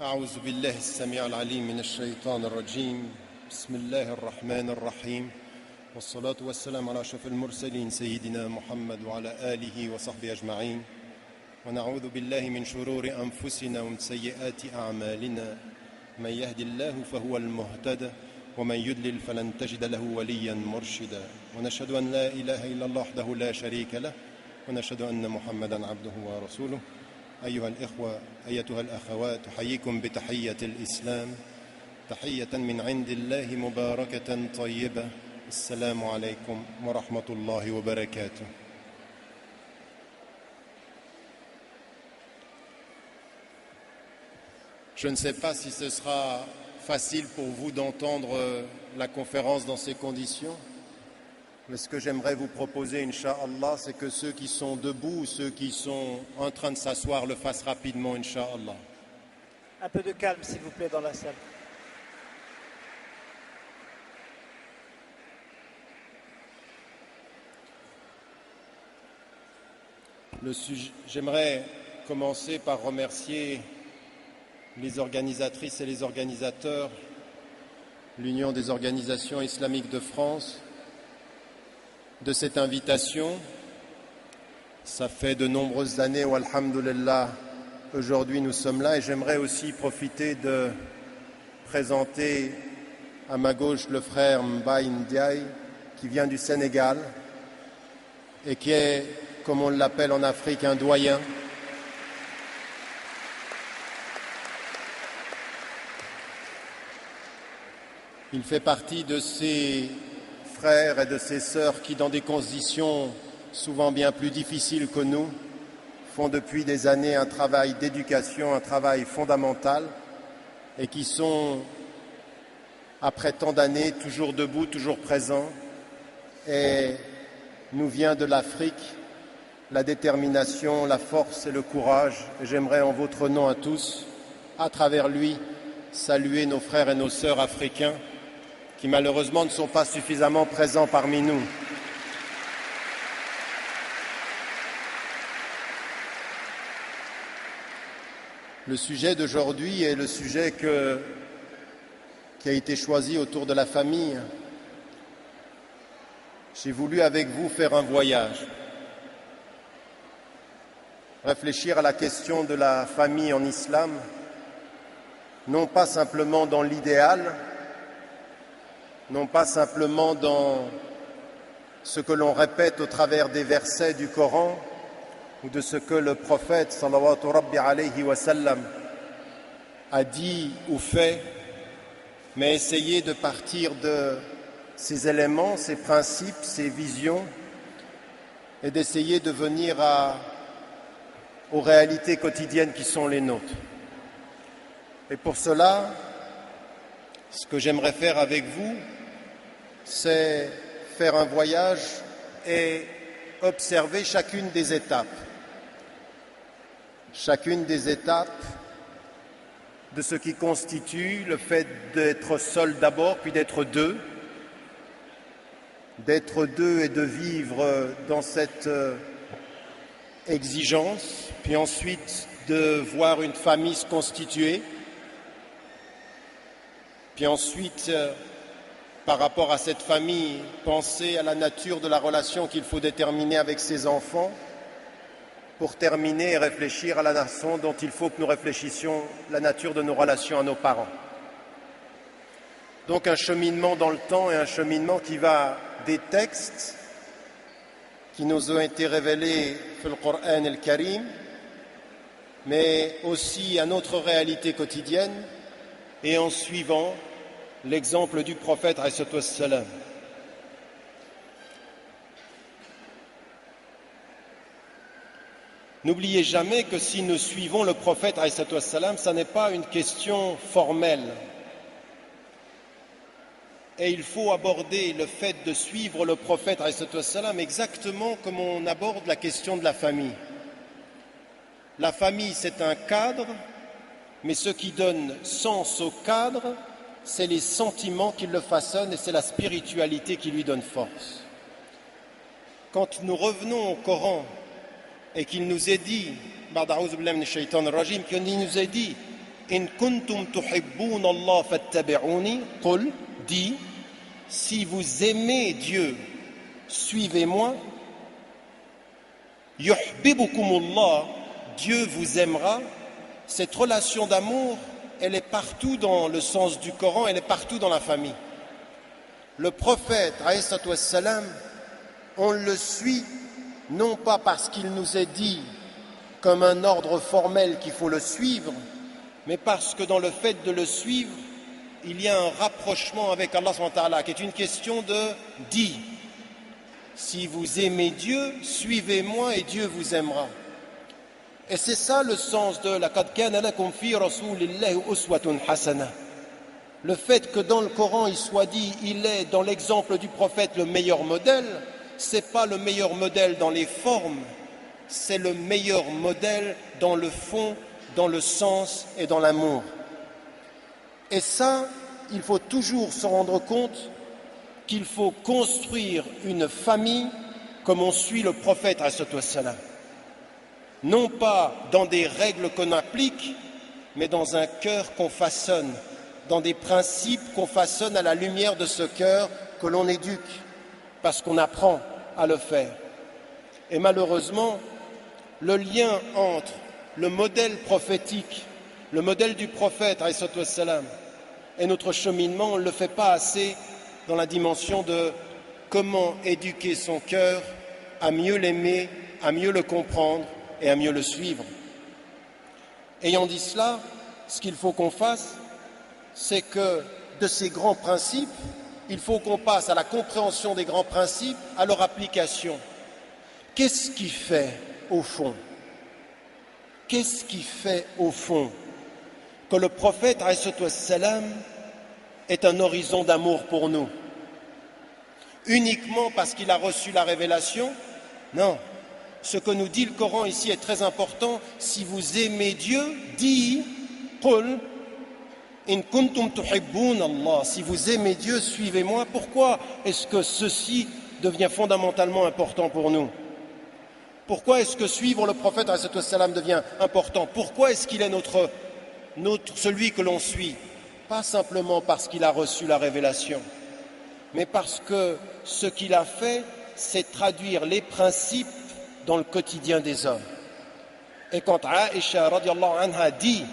أعوذ بالله السميع العليم من الشيطان الرجيم بسم الله الرحمن الرحيم والصلاة والسلام على أشرف المرسلين سيدنا محمد وعلى آله وصحبه أجمعين ونعوذ بالله من شرور أنفسنا ومن سيئات أعمالنا من يهد الله فهو المهتدى ومن يضلل فلن تجد له وليا مرشدا ونشهد أن لا إله إلا الله وحده لا شريك له ونشهد أن محمدا عبده ورسوله أيها الإخوة أيتها الأخوات أحييكم بتحية الإسلام تحية من عند الله مباركة طيبة السلام عليكم ورحمة الله وبركاته. Je ne sais pas si ce sera facile pour vous d'entendre la conférence dans ces conditions. Mais ce que j'aimerais vous proposer, Inch'Allah, c'est que ceux qui sont debout ou ceux qui sont en train de s'asseoir le fassent rapidement, Inch'Allah. Un peu de calme, s'il vous plaît, dans la salle. J'aimerais commencer par remercier les organisatrices et les organisateurs, l'Union des organisations islamiques de France, de cette invitation. Ça fait de nombreuses années où, alhamdoulilah, aujourd'hui nous sommes là et j'aimerais aussi profiter de présenter à ma gauche le frère Mbaye Ndiaye qui vient du Sénégal et qui est, comme on l'appelle en Afrique, un doyen. Il fait partie de ces frères et de ses sœurs qui, dans des conditions souvent bien plus difficiles que nous, font depuis des années un travail d'éducation, un travail fondamental et qui sont, après tant d'années, toujours debout, toujours présents. Et nous vient de l'Afrique la détermination, la force et le courage. Et j'aimerais en votre nom à tous, à travers lui, saluer nos frères et nos sœurs africains qui malheureusement ne sont pas suffisamment présents parmi nous. Le sujet d'aujourd'hui est le sujet qui a été choisi autour de la famille. J'ai voulu avec vous faire un voyage, réfléchir à la question de la famille en islam, non pas simplement dans l'idéal, non pas simplement dans ce que l'on répète au travers des versets du Coran ou de ce que le prophète sallallahu alayhi wa sallam a dit ou fait, mais essayer de partir de ces éléments, ces principes, ces visions et d'essayer de venir aux réalités quotidiennes qui sont les nôtres. Et pour cela, ce que j'aimerais faire avec vous, c'est faire un voyage et observer chacune des étapes de ce qui constitue le fait d'être seul d'abord, puis d'être deux et de vivre dans cette exigence, puis ensuite de voir une famille se constituer, puis ensuite par rapport à cette famille, penser à la nature de la relation qu'il faut déterminer avec ses enfants, pour terminer et réfléchir à la façon dont il faut que nous réfléchissions la nature de nos relations à nos parents. Donc un cheminement dans le temps et un cheminement qui va des textes qui nous ont été révélés dans le Coran al-Karim, mais aussi à notre réalité quotidienne et en suivant l'exemple du prophète alayhi wassalam. N'oubliez jamais que si nous suivons le prophète alayhi wassalam, ça n'est pas une question formelle. Et il faut aborder le fait de suivre le prophète alayhi wassalam exactement comme on aborde la question de la famille. La famille, c'est un cadre, mais ce qui donne sens au cadre, c'est les sentiments qui le façonnent et c'est la spiritualité qui lui donne force. Quand nous revenons au Coran et qu'il nous est dit, qu'il nous est dit In kuntum tuhibbun Allah fattabi'uni, qul, dit, si vous aimez Dieu, suivez-moi. Yuhibbukumullah, Dieu vous aimera. Cette relation d'amour, elle est partout dans le sens du Coran, elle est partout dans la famille. Le prophète, alayhi salatu wassalam, on le suit non pas parce qu'il nous est dit comme un ordre formel qu'il faut le suivre, mais parce que dans le fait de le suivre, il y a un rapprochement avec Allah subhanahu wa ta'ala, qui est une question de dit. Si vous aimez Dieu, suivez-moi et Dieu vous aimera. Et c'est ça le sens de laqad kana lakum fi rasulillahi uswatun hasana. Le fait que dans le Coran il soit dit, il est dans l'exemple du prophète le meilleur modèle, c'est pas le meilleur modèle dans les formes, c'est le meilleur modèle dans le fond, dans le sens et dans l'amour. Et ça, il faut toujours se rendre compte qu'il faut construire une famille comme on suit le prophète alayhi wassalam. Non pas dans des règles qu'on applique, mais dans un cœur qu'on façonne, dans des principes qu'on façonne à la lumière de ce cœur que l'on éduque, parce qu'on apprend à le faire. Et malheureusement, le lien entre le modèle prophétique, le modèle du prophète, alayhi wassalam, et notre cheminement, on ne le fait pas assez dans la dimension de comment éduquer son cœur à mieux l'aimer, à mieux le comprendre et à mieux le suivre. Ayant dit cela, ce qu'il faut qu'on fasse, c'est que de ces grands principes, il faut qu'on passe à la compréhension des grands principes, à leur application. Qu'est-ce qui fait au fond? Qu'est-ce qui fait au fond que le prophète alayhi wassalam est un horizon d'amour pour nous? Uniquement parce qu'il a reçu la révélation? Non. Ce que nous dit le Coran ici est très important. Si vous aimez Dieu, dit, qul, in kuntum tuhibbun Allah. Si vous aimez Dieu, suivez-moi. Pourquoi est-ce que ceci devient fondamentalement important pour nous? Pourquoi est-ce que suivre le prophète alayhi wassalam devient important? Pourquoi est-ce qu'il est celui que l'on suit? Pas simplement parce qu'il a reçu la révélation, mais parce que ce qu'il a fait, c'est traduire les principes dans le quotidien des hommes. Et quand Aïcha radiallahu anha dit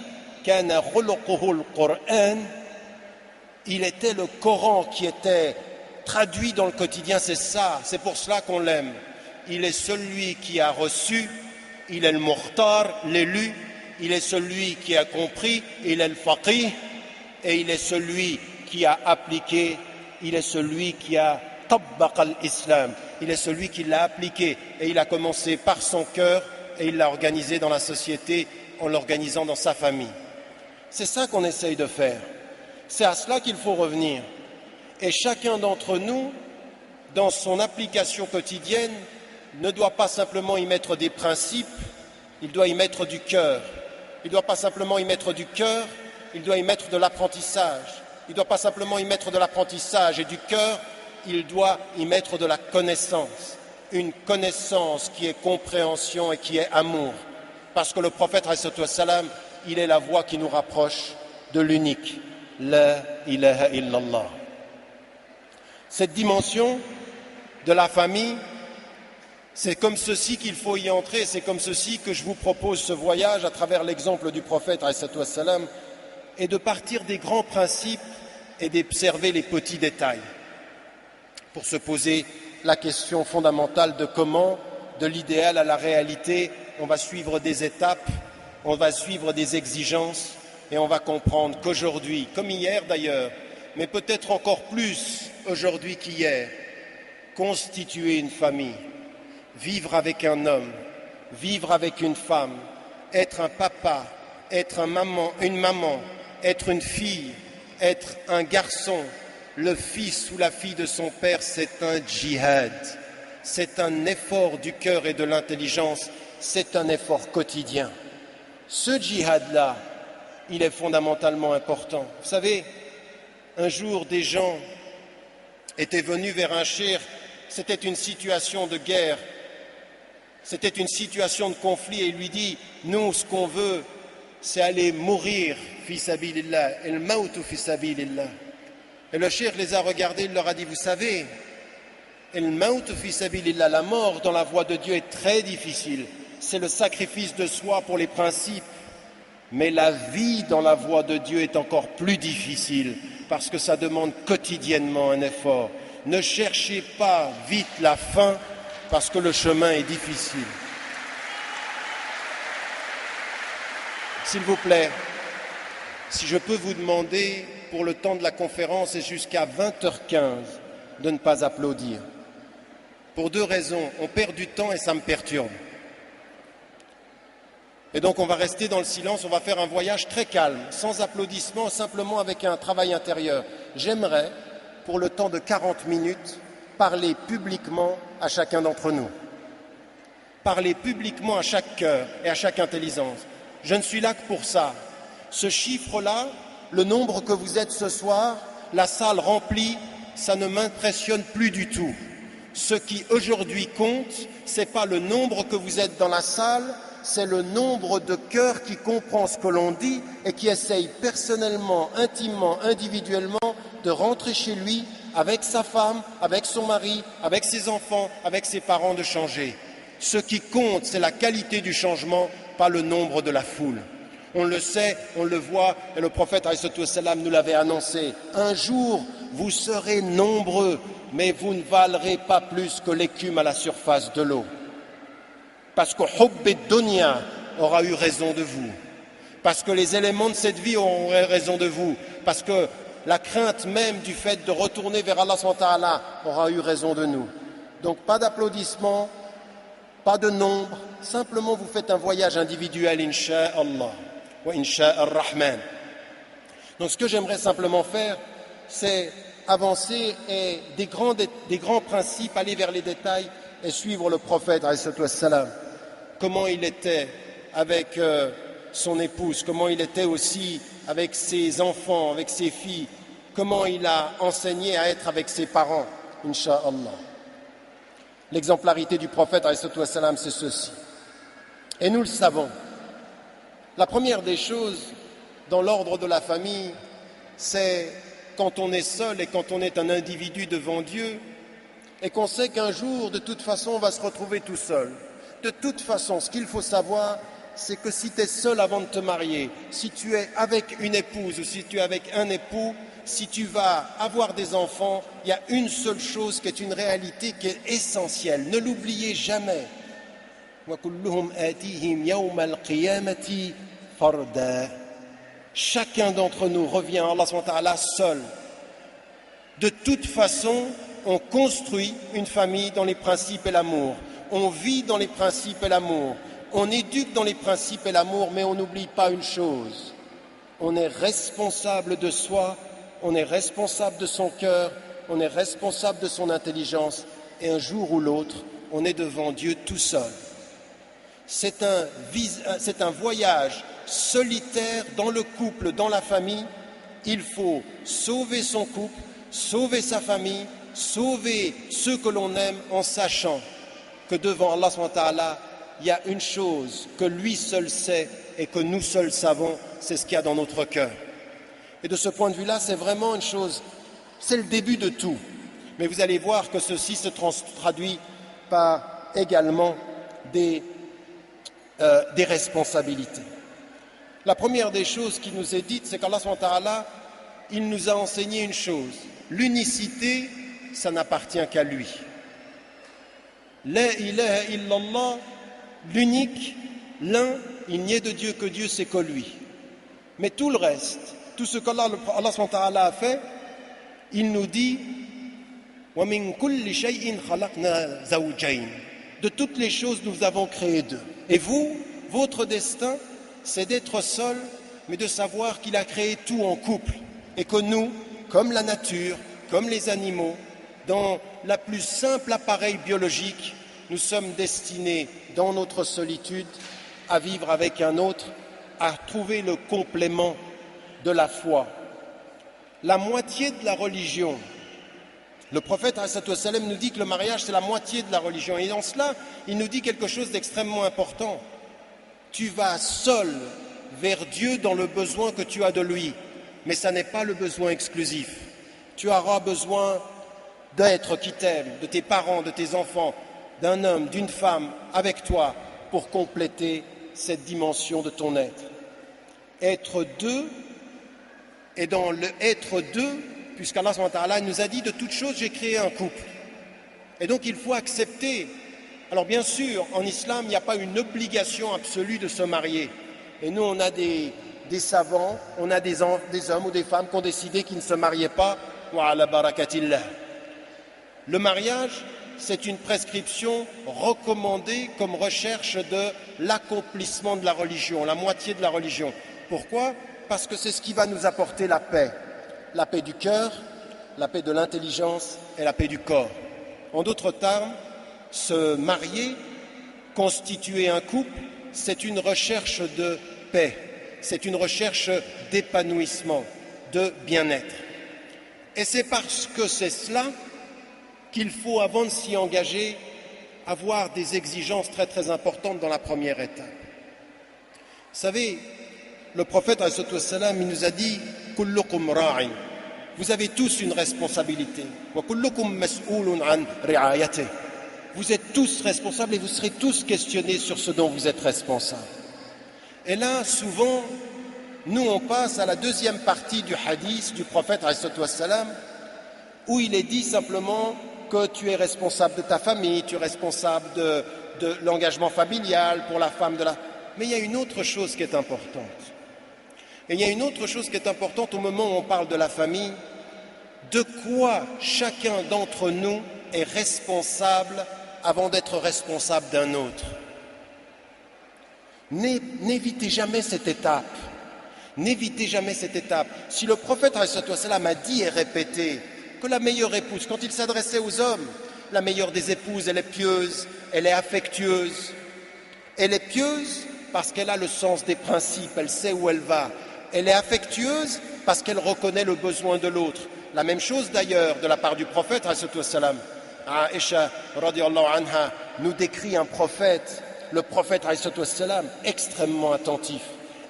kana khuluquhu al-Qur'an, il était le Coran qui était traduit dans le quotidien, c'est ça, c'est pour cela qu'on l'aime. Il est celui qui a reçu, il est le mukhtar, l'élu, il est celui qui a compris, il est le faqih, et il est celui qui a appliqué, il est celui qui a tabbaq al-islam, il est celui qui l'a appliqué, et il a commencé par son cœur, et il l'a organisé dans la société, en l'organisant dans sa famille. C'est ça qu'on essaye de faire, c'est à cela qu'il faut revenir. Et chacun d'entre nous, dans son application quotidienne, ne doit pas simplement y mettre des principes, il doit y mettre du cœur. Il ne doit pas simplement y mettre du cœur, il doit y mettre de l'apprentissage. Il ne doit pas simplement y mettre de l'apprentissage et du cœur, il doit y mettre de la connaissance. Une connaissance qui est compréhension et qui est amour. Parce que le prophète, alayhi wassalam, il est la voie qui nous rapproche de l'unique. La ilaha illallah. Cette dimension de la famille, c'est comme ceci qu'il faut y entrer, c'est comme ceci que je vous propose ce voyage à travers l'exemple du prophète, alayhi wassalam, et de partir des grands principes et d'observer les petits détails pour se poser la question fondamentale de comment, de l'idéal à la réalité, on va suivre des étapes, on va suivre des exigences et on va comprendre qu'aujourd'hui, comme hier d'ailleurs, mais peut-être encore plus aujourd'hui qu'hier, constituer une famille, vivre avec un homme, vivre avec une femme, être un papa, être une maman, être une fille, être un garçon, le fils ou la fille de son père, c'est un djihad. C'est un effort du cœur et de l'intelligence, c'est un effort quotidien. Ce djihad-là, il est fondamentalement important. Vous savez, un jour, des gens étaient venus vers un cheikh, c'était une situation de guerre, c'était une situation de conflit, et il lui dit, nous, ce qu'on veut, c'est aller mourir, fi sabilillah, el maoutu fi sabilillah. Et le cheikh les a regardés, il leur a dit, vous savez, el maoutu fi sabilillah, la mort dans la voie de Dieu est très difficile. C'est le sacrifice de soi pour les principes. Mais la vie dans la voie de Dieu est encore plus difficile parce que ça demande quotidiennement un effort. Ne cherchez pas vite la fin parce que le chemin est difficile. S'il vous plaît, si je peux vous demander pour le temps de la conférence et jusqu'à 20h15 de ne pas applaudir. Pour deux raisons, on perd du temps et ça me perturbe. Et donc on va rester dans le silence, on va faire un voyage très calme, sans applaudissements, simplement avec un travail intérieur. J'aimerais, pour le temps de 40 minutes, parler publiquement à chacun d'entre nous. Parler publiquement à chaque cœur et à chaque intelligence. Je ne suis là que pour ça. Ce chiffre-là, le nombre que vous êtes ce soir, la salle remplie, ça ne m'impressionne plus du tout. Ce qui aujourd'hui compte, ce n'est pas le nombre que vous êtes dans la salle, c'est le nombre de cœurs qui comprend ce que l'on dit et qui essaye personnellement, intimement, individuellement de rentrer chez lui avec sa femme, avec son mari, avec ses enfants, avec ses parents de changer. Ce qui compte, c'est la qualité du changement, pas le nombre de la foule. On le sait, on le voit, et le prophète ﷺ nous l'avait annoncé. Un jour, vous serez nombreux, mais vous ne valerez pas plus que l'écume à la surface de l'eau. Parce que Hubb ad-Dunya aura eu raison de vous. Parce que les éléments de cette vie auront eu raison de vous. Parce que la crainte même du fait de retourner vers Allah SWT aura eu raison de nous. Donc pas d'applaudissements, pas de nombre, simplement vous faites un voyage individuel, Inch'Allah, wa Inch'Ar-Rahman. Donc ce que j'aimerais simplement faire, c'est avancer et des grands principes, aller vers les détails et suivre le prophète, ﷺ. Comment il était avec son épouse, comment il était aussi avec ses enfants, avec ses filles, comment il a enseigné à être avec ses parents, Inch'Allah. L'exemplarité du prophète, ﷺ, c'est ceci. Et nous le savons. La première des choses dans l'ordre de la famille, c'est quand on est seul et quand on est un individu devant Dieu et qu'on sait qu'un jour, de toute façon, on va se retrouver tout seul. De toute façon, ce qu'il faut savoir, c'est que si tu es seul avant de te marier, si tu es avec une épouse ou si tu es avec un époux, si tu vas avoir des enfants, il y a une seule chose qui est une réalité qui est essentielle. Ne l'oubliez jamais. Chacun d'entre nous revient à Allah SWT seul. De toute façon, on construit une famille dans les principes et l'amour. On vit dans les principes et l'amour. On éduque dans les principes et l'amour, mais on n'oublie pas une chose. On est responsable de soi, on est responsable de son cœur, on est responsable de son intelligence. Et un jour ou l'autre, on est devant Dieu tout seul. C'est un voyage solitaire dans le couple, dans la famille. Il faut sauver son couple, sauver sa famille, sauver ceux que l'on aime en sachant que devant Allah SWT, il y a une chose que lui seul sait et que nous seuls savons, c'est ce qu'il y a dans notre cœur. Et de ce point de vue-là, c'est vraiment une chose, c'est le début de tout. Mais vous allez voir que ceci se traduit par également des responsabilités. La première des choses qui nous est dite, c'est qu'Allah SWT, il nous a enseigné une chose. L'unicité, ça n'appartient qu'à lui. La ilaha illallah, l'unique, l'un, il n'y est de Dieu que Dieu, c'est que lui. Mais tout le reste, tout ce qu'Allah SWT a fait, il nous dit وَمِن كُلِّ شَيْءٍ خَلَقْنَا زَوْجَيْنِ. De toutes les choses, nous avons créé deux. Et vous, votre destin, c'est d'être seul, mais de savoir qu'il a créé tout en couple. Et que nous, comme la nature, comme les animaux, dans la plus simple appareil biologique, nous sommes destinés, dans notre solitude, à vivre avec un autre, à trouver le complément de la foi. La moitié de la religion, le prophète ﷺ nous dit que le mariage c'est la moitié de la religion. Et dans cela, il nous dit quelque chose d'extrêmement important. Tu vas seul vers Dieu dans le besoin que tu as de lui. Mais ça n'est pas le besoin exclusif. Tu auras besoin d'être qui t'aime, de tes parents, de tes enfants, d'un homme, d'une femme avec toi pour compléter cette dimension de ton être. Être deux, et dans le être deux, puisqu'Allah subhanahu wa ta'ala nous a dit de toute chose j'ai créé un couple. Et donc il faut accepter. Alors bien sûr, en islam, il n'y a pas une obligation absolue de se marier. Et nous, on a des savants, on a des hommes ou des femmes qui ont décidé qu'ils ne se mariaient pas. Wa ala barakatillah. Le mariage, c'est une prescription recommandée comme recherche de l'accomplissement de la religion, la moitié de la religion. Pourquoi ? Parce que c'est ce qui va nous apporter la paix du cœur, la paix de l'intelligence et la paix du corps. En d'autres termes, se marier, constituer un couple, c'est une recherche de paix, c'est une recherche d'épanouissement, de bien-être. Et c'est parce que c'est cela qu'il faut, avant de s'y engager, avoir des exigences très très importantes dans la première étape. Vous savez, le prophète alayhi wassalam, il nous a dit « Kullukum ra'in » vous avez tous une responsabilité. « Wa kullukum mas'oulun an ri'ayatih » vous êtes tous responsables et vous serez tous questionnés sur ce dont vous êtes responsables. Et là, souvent, nous on passe à la deuxième partie du hadith du prophète alayhi wassalam, où il est dit simplement que tu es responsable de ta famille, tu es responsable de l'engagement familial pour la femme de la... Mais il y a une autre chose qui est importante. Et il y a une autre chose qui est importante au moment où on parle de la famille, de quoi chacun d'entre nous est responsable avant d'être responsable d'un autre. N'évitez jamais cette étape. N'évitez jamais cette étape. Si le prophète a dit et répété que la meilleure épouse, quand il s'adressait aux hommes, la meilleure des épouses, elle est pieuse, elle est affectueuse. Elle est pieuse parce qu'elle a le sens des principes, elle sait où elle va. Elle est affectueuse parce qu'elle reconnaît le besoin de l'autre. La même chose d'ailleurs de la part du prophète, Aïcha radiallahu anha nous décrit un prophète, le prophète extrêmement attentif,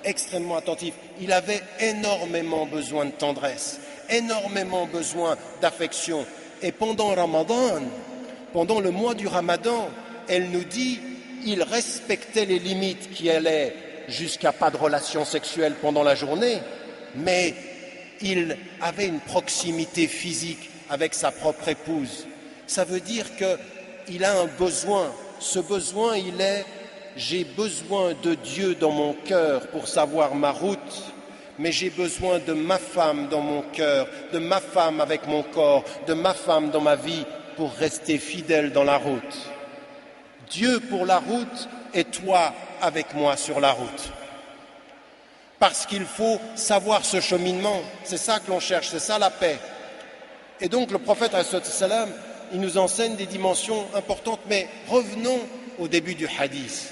extrêmement attentif. Il avait énormément besoin de tendresse, énormément besoin d'affection. Et pendant Ramadan, pendant le mois du Ramadan, elle nous dit, il respectait les limites qui allaient jusqu'à pas de relations sexuelles pendant la journée, mais il avait une proximité physique avec sa propre épouse. Ça veut dire qu'il a un besoin. Ce besoin, il est « j'ai besoin de Dieu dans mon cœur pour savoir ma route, mais j'ai besoin de ma femme dans mon cœur, de ma femme avec mon corps, de ma femme dans ma vie pour rester fidèle dans la route. Dieu pour la route et toi avec moi sur la route. » Parce qu'il faut savoir ce cheminement, c'est ça que l'on cherche, c'est ça la paix. Et donc le prophète ﷺ, il nous enseigne des dimensions importantes, mais revenons au début du hadith.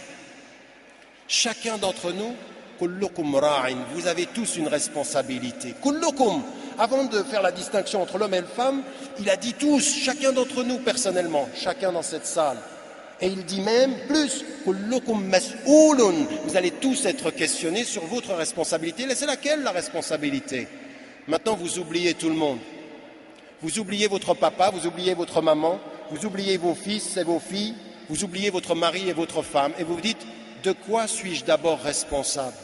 Chacun d'entre nous, kullukum ra'in, vous avez tous une responsabilité. Kullukum, avant de faire la distinction entre l'homme et la femme, il a dit tous, chacun d'entre nous personnellement, chacun dans cette salle. Et il dit même plus, kullukum mas'oulun, vous allez tous être questionnés sur votre responsabilité. C'est laquelle la responsabilité? Maintenant vous oubliez tout le monde. Vous oubliez votre papa, vous oubliez votre maman, vous oubliez vos fils et vos filles, vous oubliez votre mari et votre femme, et vous vous dites, de quoi suis-je d'abord responsable?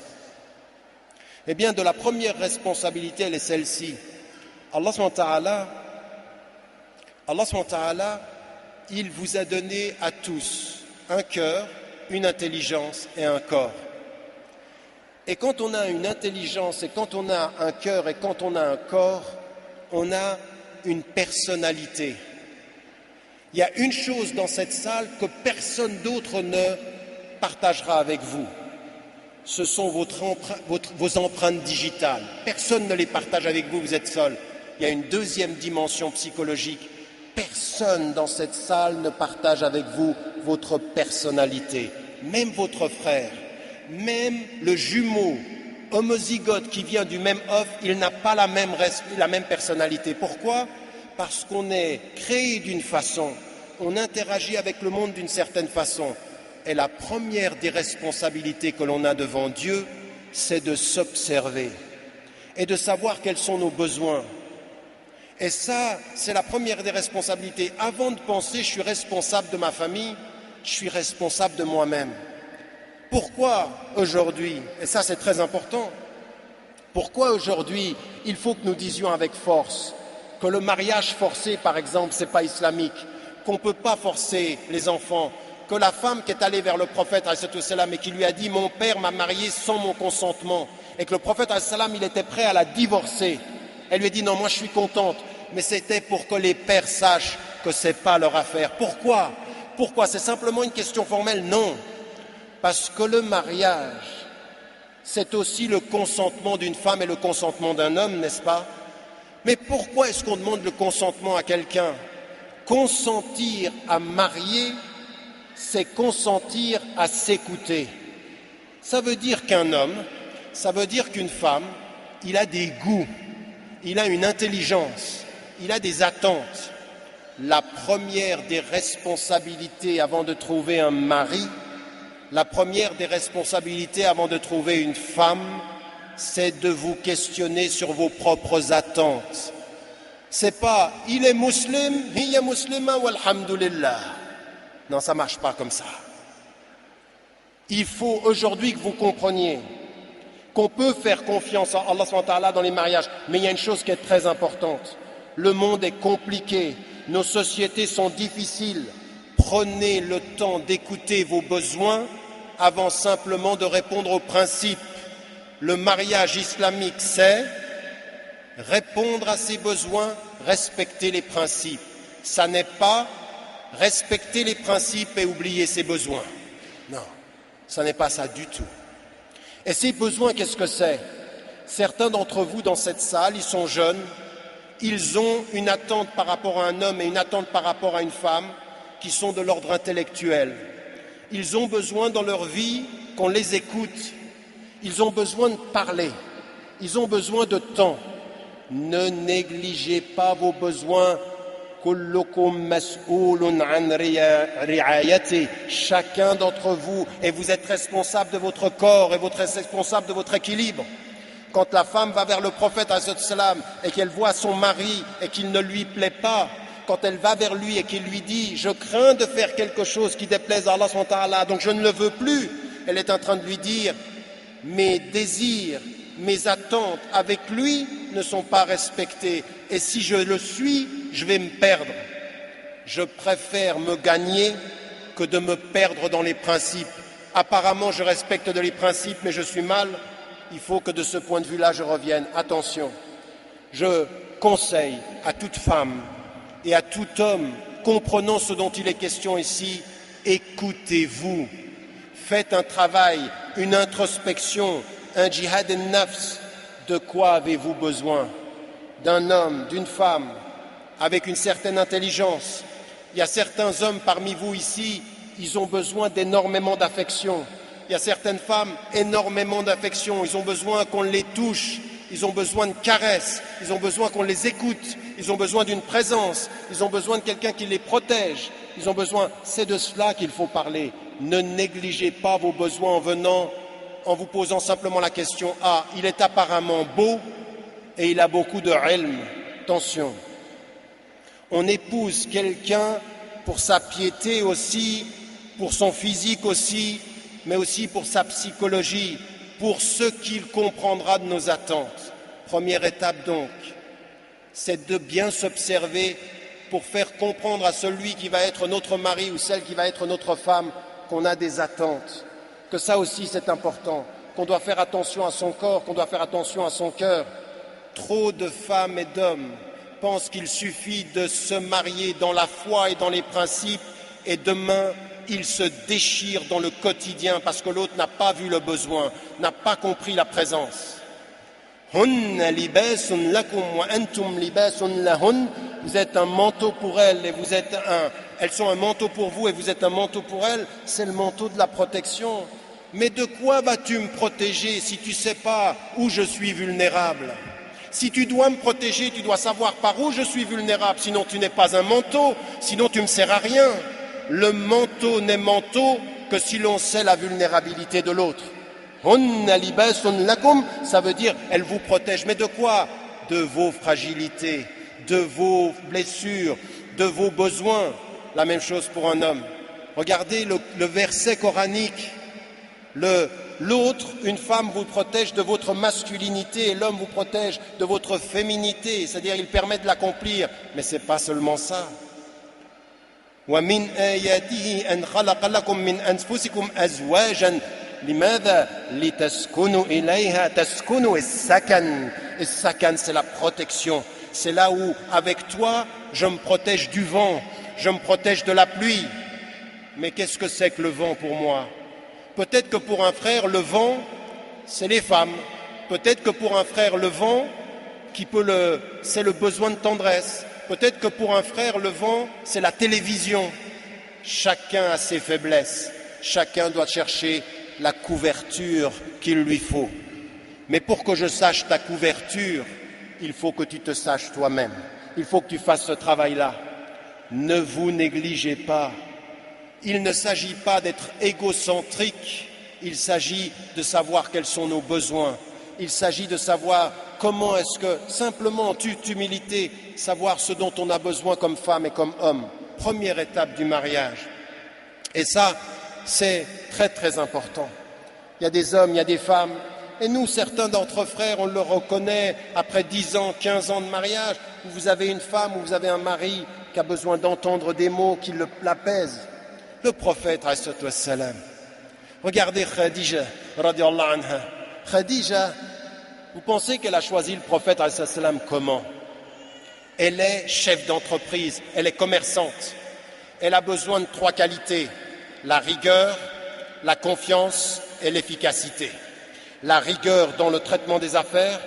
Eh bien, de la première responsabilité, elle est celle-ci. Allah subhanahu wa ta'ala, il vous a donné à tous un cœur, une intelligence et un corps. Et quand on a une intelligence, et quand on a un cœur, et quand on a un corps, on a une personnalité. Il y a une chose dans cette salle que personne d'autre ne partagera avec vous. Ce sont vos empreintes digitales. Personne ne les partage avec vous, vous êtes seul. Il y a une deuxième dimension psychologique. Personne dans cette salle ne partage avec vous votre personnalité. Même votre frère, même le jumeau homozygote qui vient du même œuf, il n'a pas la même personnalité. Pourquoi? Parce qu'on est créé d'une façon, on interagit avec le monde d'une certaine façon. Et la première des responsabilités que l'on a devant Dieu, c'est de s'observer et de savoir quels sont nos besoins. Et ça, c'est la première des responsabilités. Avant de penser je suis responsable de ma famille, je suis responsable de moi-même. Pourquoi aujourd'hui, et ça c'est très important, pourquoi aujourd'hui il faut que nous disions avec force que le mariage forcé, par exemple, c'est pas islamique, qu'on ne peut pas forcer les enfants, que la femme qui est allée vers le prophète et qui lui a dit « Mon père m'a marié sans mon consentement » et que le prophète il était prêt à la divorcer. Elle lui a dit « Non, moi je suis contente », mais c'était pour que les pères sachent que ce n'est pas leur affaire. Pourquoi ? Pourquoi ? C'est simplement une question formelle ? Non. Parce que le mariage, c'est aussi le consentement d'une femme et le consentement d'un homme, n'est-ce pas ? Mais pourquoi est-ce qu'on demande le consentement à quelqu'un ? Consentir à marier, c'est consentir à s'écouter. Ça veut dire qu'un homme, ça veut dire qu'une femme, il a des goûts, il a une intelligence, il a des attentes. La première des responsabilités avant de trouver un mari, la première des responsabilités avant de trouver une femme, c'est de vous questionner sur vos propres attentes. C'est pas « il est musulman, hiya muslima walhamdulillah ». Non, ça ne marche pas comme ça. Il faut aujourd'hui que vous compreniez qu'on peut faire confiance à Allah SWT dans les mariages, mais il y a une chose qui est très importante. Le monde est compliqué, nos sociétés sont difficiles. Prenez le temps d'écouter vos besoins avant simplement de répondre aux principes. Le mariage islamique, c'est répondre à ses besoins, respecter les principes. Ça n'est pas respecter les principes et oublier ses besoins. Non, ça n'est pas ça du tout. Et ces besoins, qu'est-ce que c'est ? Certains d'entre vous dans cette salle, ils sont jeunes, ils ont une attente par rapport à un homme et une attente par rapport à une femme qui sont de l'ordre intellectuel. Ils ont besoin dans leur vie qu'on les écoute. Ils ont besoin de parler. Ils ont besoin de temps. Ne négligez pas vos besoins. Chacun d'entre vous, et vous êtes responsable de votre corps et vous êtes responsable de votre équilibre. Quand la femme va vers le prophète et qu'elle voit son mari et qu'il ne lui plaît pas, quand elle va vers lui et qu'il lui dit « Je crains de faire quelque chose qui déplaise à Allah, donc je ne le veux plus », elle est en train de lui dire « Mes désirs, mes attentes avec lui ne sont pas respectés et si je le suis, je vais me perdre. Je préfère me gagner que de me perdre dans les principes. Apparemment, je respecte les principes, mais je suis mal. Il faut que de ce point de vue-là, je revienne. Attention, je conseille à toute femme et à tout homme, comprenant ce dont il est question ici, écoutez-vous. Faites un travail, une introspection, un jihad al-nafs. De quoi avez-vous besoin ? D'un homme, d'une femme, avec une certaine intelligence. Il y a certains hommes parmi vous ici, ils ont besoin d'énormément d'affection. Il y a certaines femmes, énormément d'affection. Ils ont besoin qu'on les touche. Ils ont besoin de caresses. Ils ont besoin qu'on les écoute. Ils ont besoin d'une présence. Ils ont besoin de quelqu'un qui les protège. Ils ont besoin, c'est de cela qu'il faut parler. Ne négligez pas vos besoins en venant, en vous posant simplement la question « Ah, il est apparemment beau et il a beaucoup de ilm ». Attention, on épouse quelqu'un pour sa piété aussi, pour son physique aussi, mais aussi pour sa psychologie, pour ce qu'il comprendra de nos attentes. Première étape donc, c'est de bien s'observer pour faire comprendre à celui qui va être notre mari ou celle qui va être notre femme qu'on a des attentes, que ça aussi c'est important, qu'on doit faire attention à son corps, qu'on doit faire attention à son cœur. Trop de femmes et d'hommes pensent qu'il suffit de se marier dans la foi et dans les principes et demain ils se déchirent dans le quotidien parce que l'autre n'a pas vu le besoin, n'a pas compris la présence. Vous êtes un manteau pour elles et elles sont un manteau pour vous et vous êtes un manteau pour elles, c'est le manteau de la protection. Mais de quoi vas-tu me protéger si tu ne sais pas où je suis vulnérable ? Si tu dois me protéger, tu dois savoir par où je suis vulnérable, sinon tu n'es pas un manteau, sinon tu ne me sers à rien. Le manteau n'est manteau que si l'on sait la vulnérabilité de l'autre. Hunna libasun lakum, ça veut dire elles vous protègent. Mais de quoi? De vos fragilités, de vos blessures, de vos besoins. La même chose pour un homme. Regardez le verset coranique. L'autre, une femme vous protège de votre masculinité et l'homme vous protège de votre féminité. C'est-à-dire il permet de l'accomplir. Mais ce n'est pas seulement ça. وَمِنْ آيَاتِهِ أَنْ خَلَقَ لَكُم مِّنْ أَنفُسِكُمْ أَزْوَاجًا لِمَاذَا لِتَسْكُنُوا إِلَيْهَا تَسْكُنُوا السَّكَنَ. Et sakan, c'est la protection. C'est là où, avec toi, je me protège du vent, je me protège de la pluie. Mais qu'est-ce que c'est que le vent pour moi? Peut-être que pour un frère, le vent, c'est les femmes. Peut-être que pour un frère, le vent, c'est le besoin de tendresse. Peut-être que pour un frère, le vent, c'est la télévision. Chacun a ses faiblesses. Chacun doit chercher la couverture qu'il lui faut. Mais pour que je sache ta couverture, il faut que tu te saches toi-même. Il faut que tu fasses ce travail-là. Ne vous négligez pas. Il ne s'agit pas d'être égocentrique. Il s'agit de savoir quels sont nos besoins. Il s'agit de savoir comment est-ce que, simplement en toute humilité, savoir ce dont on a besoin comme femme et comme homme. Première étape du mariage. Et ça, c'est très très important. Il y a des hommes, il y a des femmes, et nous, certains d'entre frères, on le reconnaît après 10 ans, 15 ans de mariage, où vous avez une femme, où vous avez un mari qui a besoin d'entendre des mots qui l'apaisent. Le prophète, alayhi wassalam, regardez Khadija, radiallahu anha. Khadija, vous pensez qu'elle a choisi le prophète alayhi wassalam comment? Elle est chef d'entreprise, elle est commerçante. Elle a besoin de 3 qualités, la rigueur, la confiance et l'efficacité. La rigueur dans le traitement des affaires,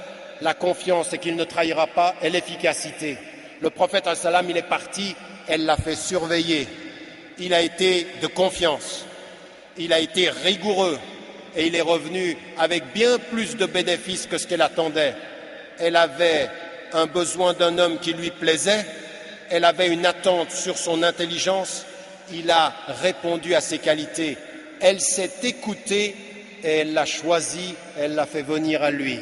la confiance et qu'il ne trahira pas, et l'efficacité. Le prophète alayhi wassalam, il est parti, elle l'a fait surveiller. Il a été de confiance, il a été rigoureux et il est revenu avec bien plus de bénéfices que ce qu'elle attendait. Elle avait un besoin d'un homme qui lui plaisait, elle avait une attente sur son intelligence, il a répondu à ses qualités. Elle s'est écoutée et elle l'a choisi, elle l'a fait venir à lui.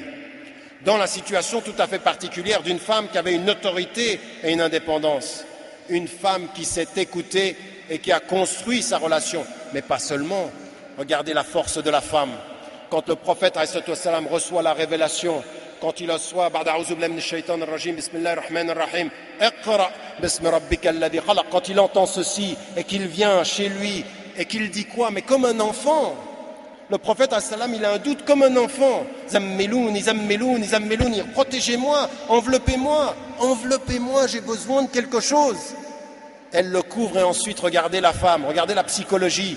Dans la situation tout à fait particulière d'une femme qui avait une autorité et une indépendance. Une femme qui s'est écoutée et qui a construit sa relation. Mais pas seulement. Regardez la force de la femme. Quand le prophète alayhi wassalam reçoit la révélation, quand il reçoit quand il entend ceci et qu'il vient chez lui et qu'il dit quoi? Mais comme un enfant. Le prophète alayhi wassalam, il a un doute comme un enfant. Zammelouni, zammelouni, zammelouni, protégez-moi, enveloppez-moi, j'ai besoin de quelque chose. Elle le couvre et ensuite regardez la femme, regardez la psychologie.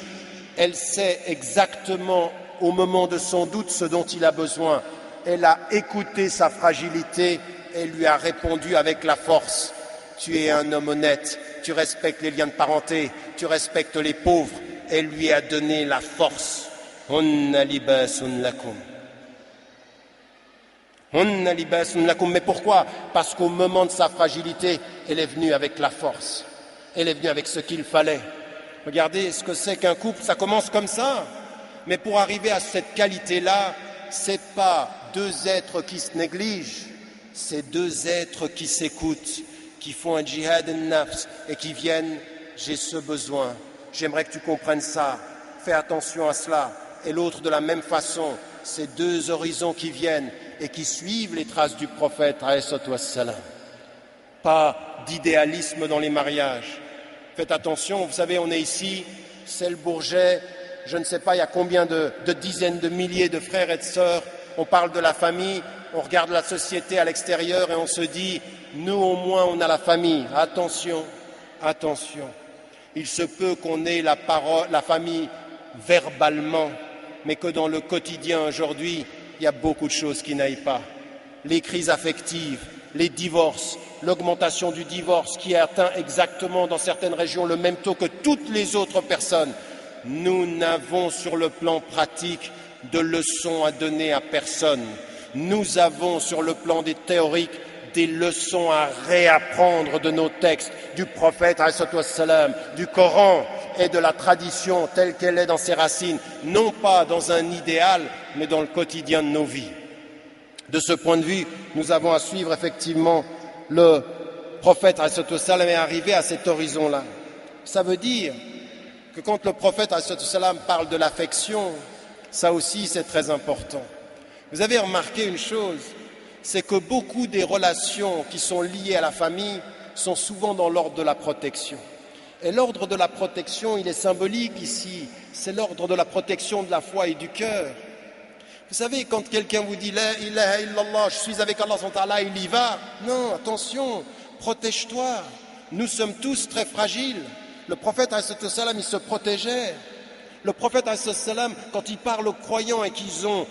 Elle sait exactement au moment de son doute ce dont il a besoin. Elle a écouté sa fragilité et lui a répondu avec la force. Tu es un homme honnête, tu respectes les liens de parenté, tu respectes les pauvres. Elle lui a donné la force. Hunna libasun lakum. Hunna libasun lakum. Mais pourquoi? Parce qu'au moment de sa fragilité, elle est venue avec la force. Elle est venue avec ce qu'il fallait. Regardez ce que c'est qu'un couple, ça commence comme ça. Mais pour arriver à cette qualité-là, c'est pas 2 êtres qui se négligent, c'est 2 êtres qui s'écoutent, qui font un djihad al-nafs et qui viennent, j'ai ce besoin, j'aimerais que tu comprennes ça, fais attention à cela. Et l'autre de la même façon, c'est 2 horizons qui viennent et qui suivent les traces du prophète alayhi wassalam. Pas d'idéalisme dans les mariages. Faites attention, vous savez, on est ici, c'est le Bourget, je ne sais pas, il y a combien de dizaines de milliers de frères et de sœurs, on parle de la famille, on regarde la société à l'extérieur et on se dit, nous au moins on a la famille. Attention, attention, il se peut qu'on ait la famille verbalement, mais que dans le quotidien aujourd'hui, il y a beaucoup de choses qui n'aillent pas. Les crises affectives, les divorces, l'augmentation du divorce qui atteint exactement dans certaines régions le même taux que toutes les autres personnes. Nous n'avons sur le plan pratique de leçons à donner à personne. Nous avons sur le plan des théoriques des leçons à réapprendre de nos textes, du prophète, du Coran, et de la tradition telle qu'elle est dans ses racines, non pas dans un idéal, mais dans le quotidien de nos vies. De ce point de vue, nous avons à suivre effectivement le prophète alayhi salam est arrivé à cet horizon-là. Ça veut dire que quand le prophète alayhi salam parle de l'affection, ça aussi c'est très important. Vous avez remarqué une chose, c'est que beaucoup des relations qui sont liées à la famille sont souvent dans l'ordre de la protection. Et l'ordre de la protection, il est symbolique ici, c'est l'ordre de la protection de la foi et du cœur. Vous savez, quand quelqu'un vous dit « La ilaha illallah, je suis avec Allah, il y va », non, attention, protège-toi, nous sommes tous très fragiles. Le prophète, il se protégeait. Le prophète, quand il parle aux croyants et qu'ils ont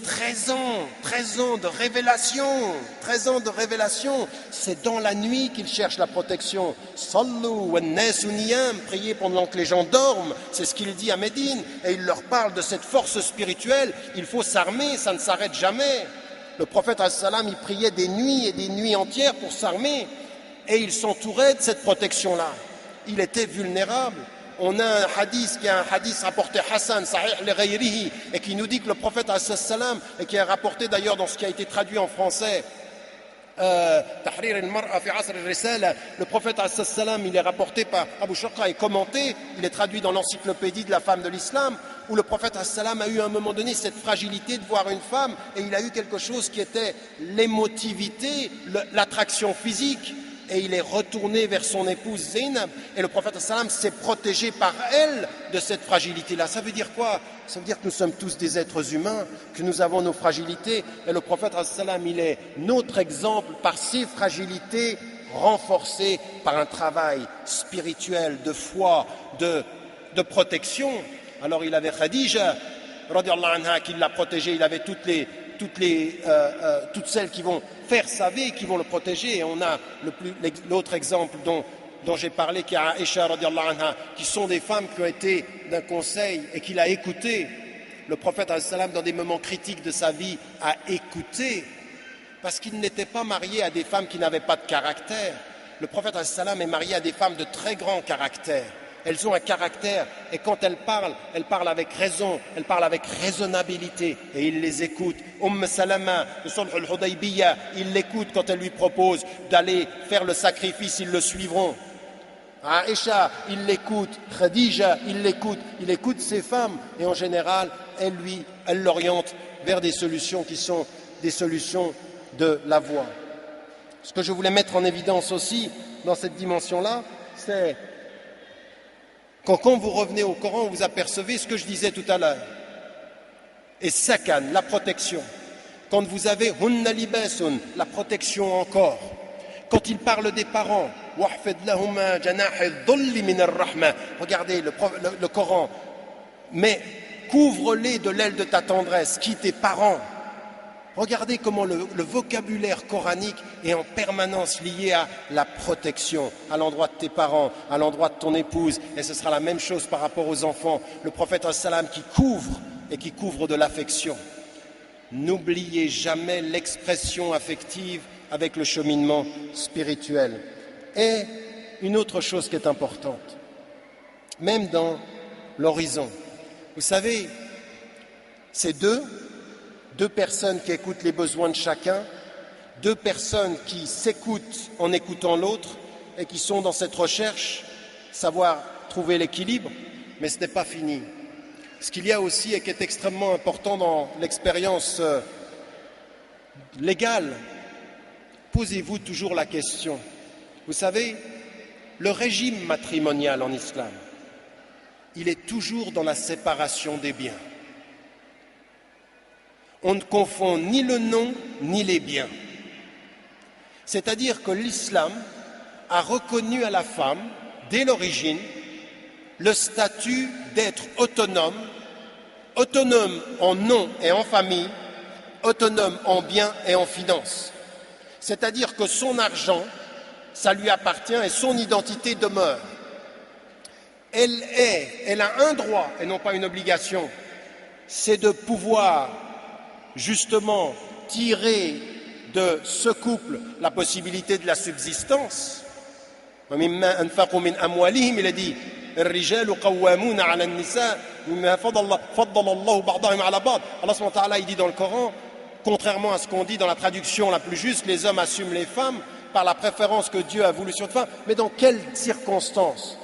13 ans de révélation, 13 ans de révélation, c'est dans la nuit qu'ils cherchent la protection. Sallu wa nasu niyam, priez pendant que les gens dorment, c'est ce qu'il dit à Médine, et il leur parle de cette force spirituelle, il faut s'armer, ça ne s'arrête jamais. Le prophète, il priait des nuits et des nuits entières pour s'armer, et il s'entourait de cette protection-là. Il était vulnérable. On a un hadith qui est un hadith rapporté Hassan, Sahih al-Ghayrihi, et qui nous dit que le prophète salam, et qui est rapporté d'ailleurs dans ce qui a été traduit en français, Tahrir al-Mar'a fi Asr al-Risala, le prophète salam, il est rapporté par Abu Shaqqa et commenté, il est traduit dans l'encyclopédie de la femme de l'islam, où le prophète salam a eu à un moment donné cette fragilité de voir une femme, et il a eu quelque chose qui était l'émotivité, l'attraction physique. Et il est retourné vers son épouse Zainab, et le prophète sallam s'est protégé par elle de cette fragilité-là. Ça veut dire quoi? Ça veut dire que nous sommes tous des êtres humains, que nous avons nos fragilités, et le prophète sallam, il est notre exemple par ses fragilités renforcées par un travail spirituel, de foi, de protection. Alors il avait Khadija, radiallahu anha, qui l'a protégé, il avait toutes celles qui vont faire sa vie, qui vont le protéger. Et on a l'autre exemple dont j'ai parlé, qui est Aïcha radiallahu anha, qui sont des femmes qui ont été d'un conseil et qu'il a écouté. Le prophète salam, dans des moments critiques de sa vie, a écouté, parce qu'il n'était pas marié à des femmes qui n'avaient pas de caractère. Le prophète salam est marié à des femmes de très grand caractère. Elles ont un caractère, et quand elles parlent avec raison, elles parlent avec raisonnabilité, et il les écoute. Salama, de Sulh al-Hudaybiyah, il l'écoute quand elle lui propose d'aller faire le sacrifice, ils le suivront. Aïcha, il l'écoute. Khadija, il écoute ces femmes, et en général, elle l'oriente vers des solutions qui sont des solutions de la voie. Ce que je voulais mettre en évidence aussi, dans cette dimension-là, c'est quand vous revenez au Coran, vous apercevez ce que je disais tout à l'heure. Et sakan, la protection. Quand vous avez hunna libasun, la protection encore. Quand il parle des parents, regardez le Coran, mais couvre-les de l'aile de ta tendresse, qui tes parents. Regardez comment le vocabulaire coranique est en permanence lié à la protection, à l'endroit de tes parents, à l'endroit de ton épouse, et ce sera la même chose par rapport aux enfants. Le prophète sallam qui couvre de l'affection. N'oubliez jamais l'expression affective avec le cheminement spirituel. Et une autre chose qui est importante, même dans l'horizon, vous savez, c'est deux personnes qui écoutent les besoins de chacun, deux personnes qui s'écoutent en écoutant l'autre et qui sont dans cette recherche, savoir trouver l'équilibre, mais ce n'est pas fini. Ce qu'il y a aussi et qui est extrêmement important dans l'expérience légale, posez-vous toujours la question. Vous savez, le régime matrimonial en islam, il est toujours dans la séparation des biens. On ne confond ni le nom ni les biens. C'est-à-dire que l'islam a reconnu à la femme, dès l'origine, le statut d'être autonome en nom et en famille, autonome en biens et en finances. C'est-à-dire que son argent, ça lui appartient et son identité demeure. Elle a un droit et non pas une obligation, c'est de pouvoir justement tirer de ce couple la possibilité de la subsistance. Il a dit الرجال قوامون على النساء بما فضل الله بعضهم على بعض. Allah subhanahu wa ta'ala, il dit dans le Coran, contrairement à ce qu'on dit dans la traduction la plus juste, les hommes assument les femmes par la préférence que Dieu a voulu sur les femmes. Mais dans quelles circonstances?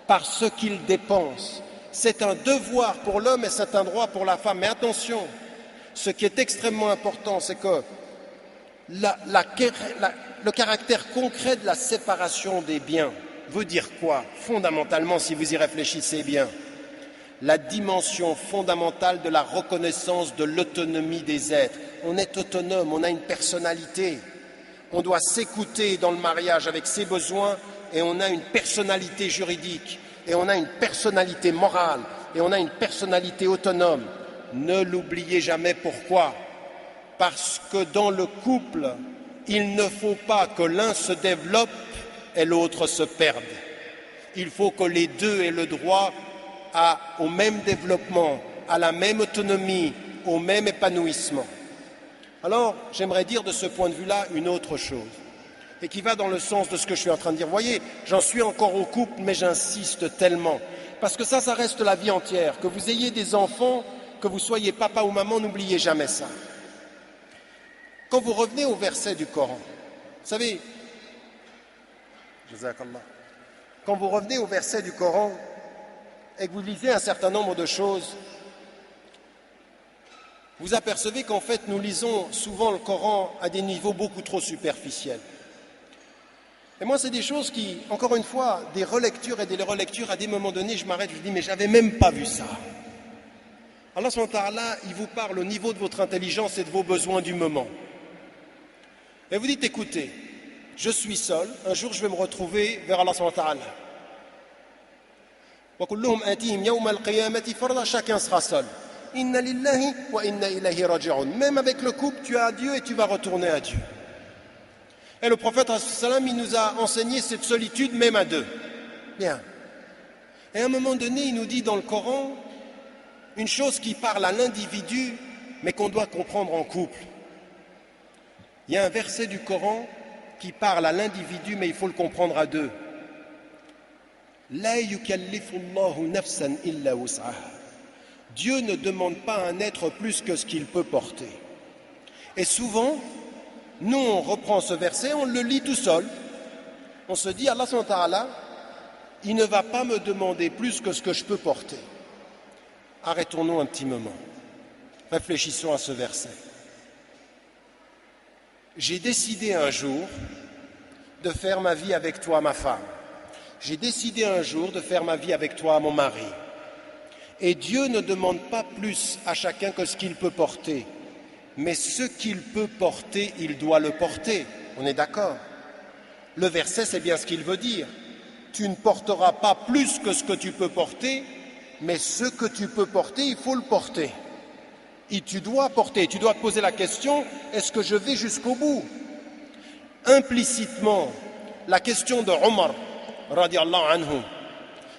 Par ce qu'ils dépensent. C'est un devoir pour l'homme et c'est un droit pour la femme. Mais attention, ce qui est extrêmement important, c'est que le caractère concret de la séparation des biens veut dire quoi? Fondamentalement, si vous y réfléchissez bien, la dimension fondamentale de la reconnaissance de l'autonomie des êtres. On est autonome, on a une personnalité. On doit s'écouter dans le mariage avec ses besoins et on a une personnalité juridique et on a une personnalité morale et on a une personnalité autonome. Ne l'oubliez jamais. Pourquoi? Parce que dans le couple, il ne faut pas que l'un se développe et l'autre se perde. Il faut que les deux aient le droit au même développement, à la même autonomie, au même épanouissement. Alors, j'aimerais dire de ce point de vue-là une autre chose, et qui va dans le sens de ce que je suis en train de dire. Vous voyez, j'en suis encore au couple, mais j'insiste tellement, parce que ça reste la vie entière. Que vous ayez des enfants, que vous soyez papa ou maman, n'oubliez jamais ça. Quand vous revenez au verset du Coran, vous savez, quand vous revenez au verset du Coran et que vous lisez un certain nombre de choses, vous apercevez qu'en fait nous lisons souvent le Coran à des niveaux beaucoup trop superficiels. Et moi c'est des choses qui, encore une fois, des relectures et des relectures, à des moments donnés je m'arrête, je dis mais j'avais même pas vu ça. Allah subhanahu wa ta'ala, il vous parle au niveau de votre intelligence et de vos besoins du moment. Et vous dites, écoutez, je suis seul, un jour je vais me retrouver vers Allah subhanahu wa ta'ala. Wa kulluhum atihim yawma al-qiyamati farda, chacun sera seul. Inna lillahi wa inna ilayhi raji'un. Même avec le couple, tu as Dieu et tu vas retourner à Dieu. Et le prophète, il nous a enseigné cette solitude même à deux. Bien. Et à un moment donné, il nous dit dans le Coran une chose qui parle à l'individu, mais qu'on doit comprendre en couple. Il y a un verset du Coran qui parle à l'individu, mais il faut le comprendre à deux. La yukallifu Allahu nafsan illa wus'aha. Dieu ne demande pas à un être plus que ce qu'il peut porter. Et souvent, nous on reprend ce verset, on le lit tout seul. On se dit, Allah subhanahu wa ta'ala, il ne va pas me demander plus que ce que je peux porter. Arrêtons-nous un petit moment. Réfléchissons à ce verset. J'ai décidé un jour de faire ma vie avec toi, ma femme. J'ai décidé un jour de faire ma vie avec toi, mon mari. Et Dieu ne demande pas plus à chacun que ce qu'il peut porter. Mais ce qu'il peut porter, il doit le porter. On est d'accord? Le verset, c'est bien ce qu'il veut dire. Tu ne porteras pas plus que ce que tu peux porter, mais ce que tu peux porter, il faut le porter. Et tu dois porter, tu dois te poser la question, est-ce que je vais jusqu'au bout? Implicitement, la question de Omar, radiallahu anhu,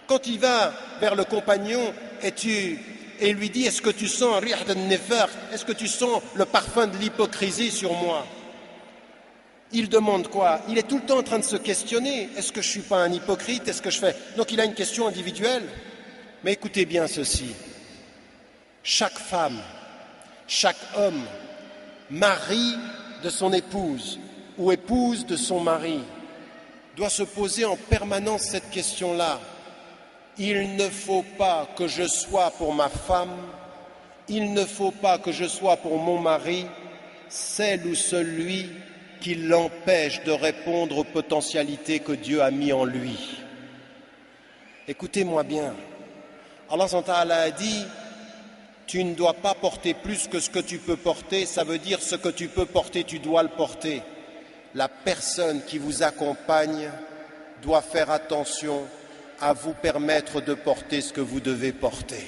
quand il va vers le compagnon et lui dit, est-ce que tu sens rih al-nifaq, est-ce que tu sens le parfum de l'hypocrisie sur moi? Il demande quoi? Il est tout le temps en train de se questionner, est-ce que je ne suis pas un hypocrite? Est-ce que je fais... Donc il a une question individuelle. Mais écoutez bien ceci, chaque femme, chaque homme, mari de son épouse ou épouse de son mari, doit se poser en permanence cette question-là. Il ne faut pas que je sois pour ma femme, il ne faut pas que je sois pour mon mari, celle ou celui qui l'empêche de répondre aux potentialités que Dieu a mis en lui. Écoutez-moi bien, Allah a dit, tu ne dois pas porter plus que ce que tu peux porter, ça veut dire ce que tu peux porter, tu dois le porter. La personne qui vous accompagne doit faire attention à vous permettre de porter ce que vous devez porter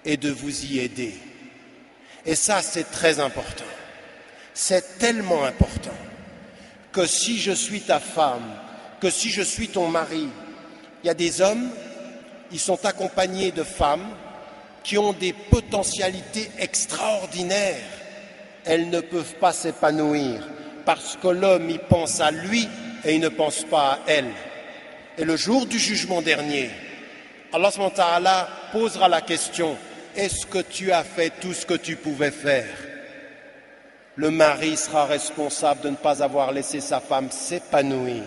et de vous y aider. Et ça, c'est très important. C'est tellement important que si je suis ta femme, que si je suis ton mari, il y a des hommes, ils sont accompagnés de femmes qui ont des potentialités extraordinaires. Elles ne peuvent pas s'épanouir parce que l'homme, il pense à lui et il ne pense pas à elle. Et le jour du jugement dernier, Allah subhanahu wa ta'ala posera la question, est-ce que tu as fait tout ce que tu pouvais faire? Le mari sera responsable de ne pas avoir laissé sa femme s'épanouir,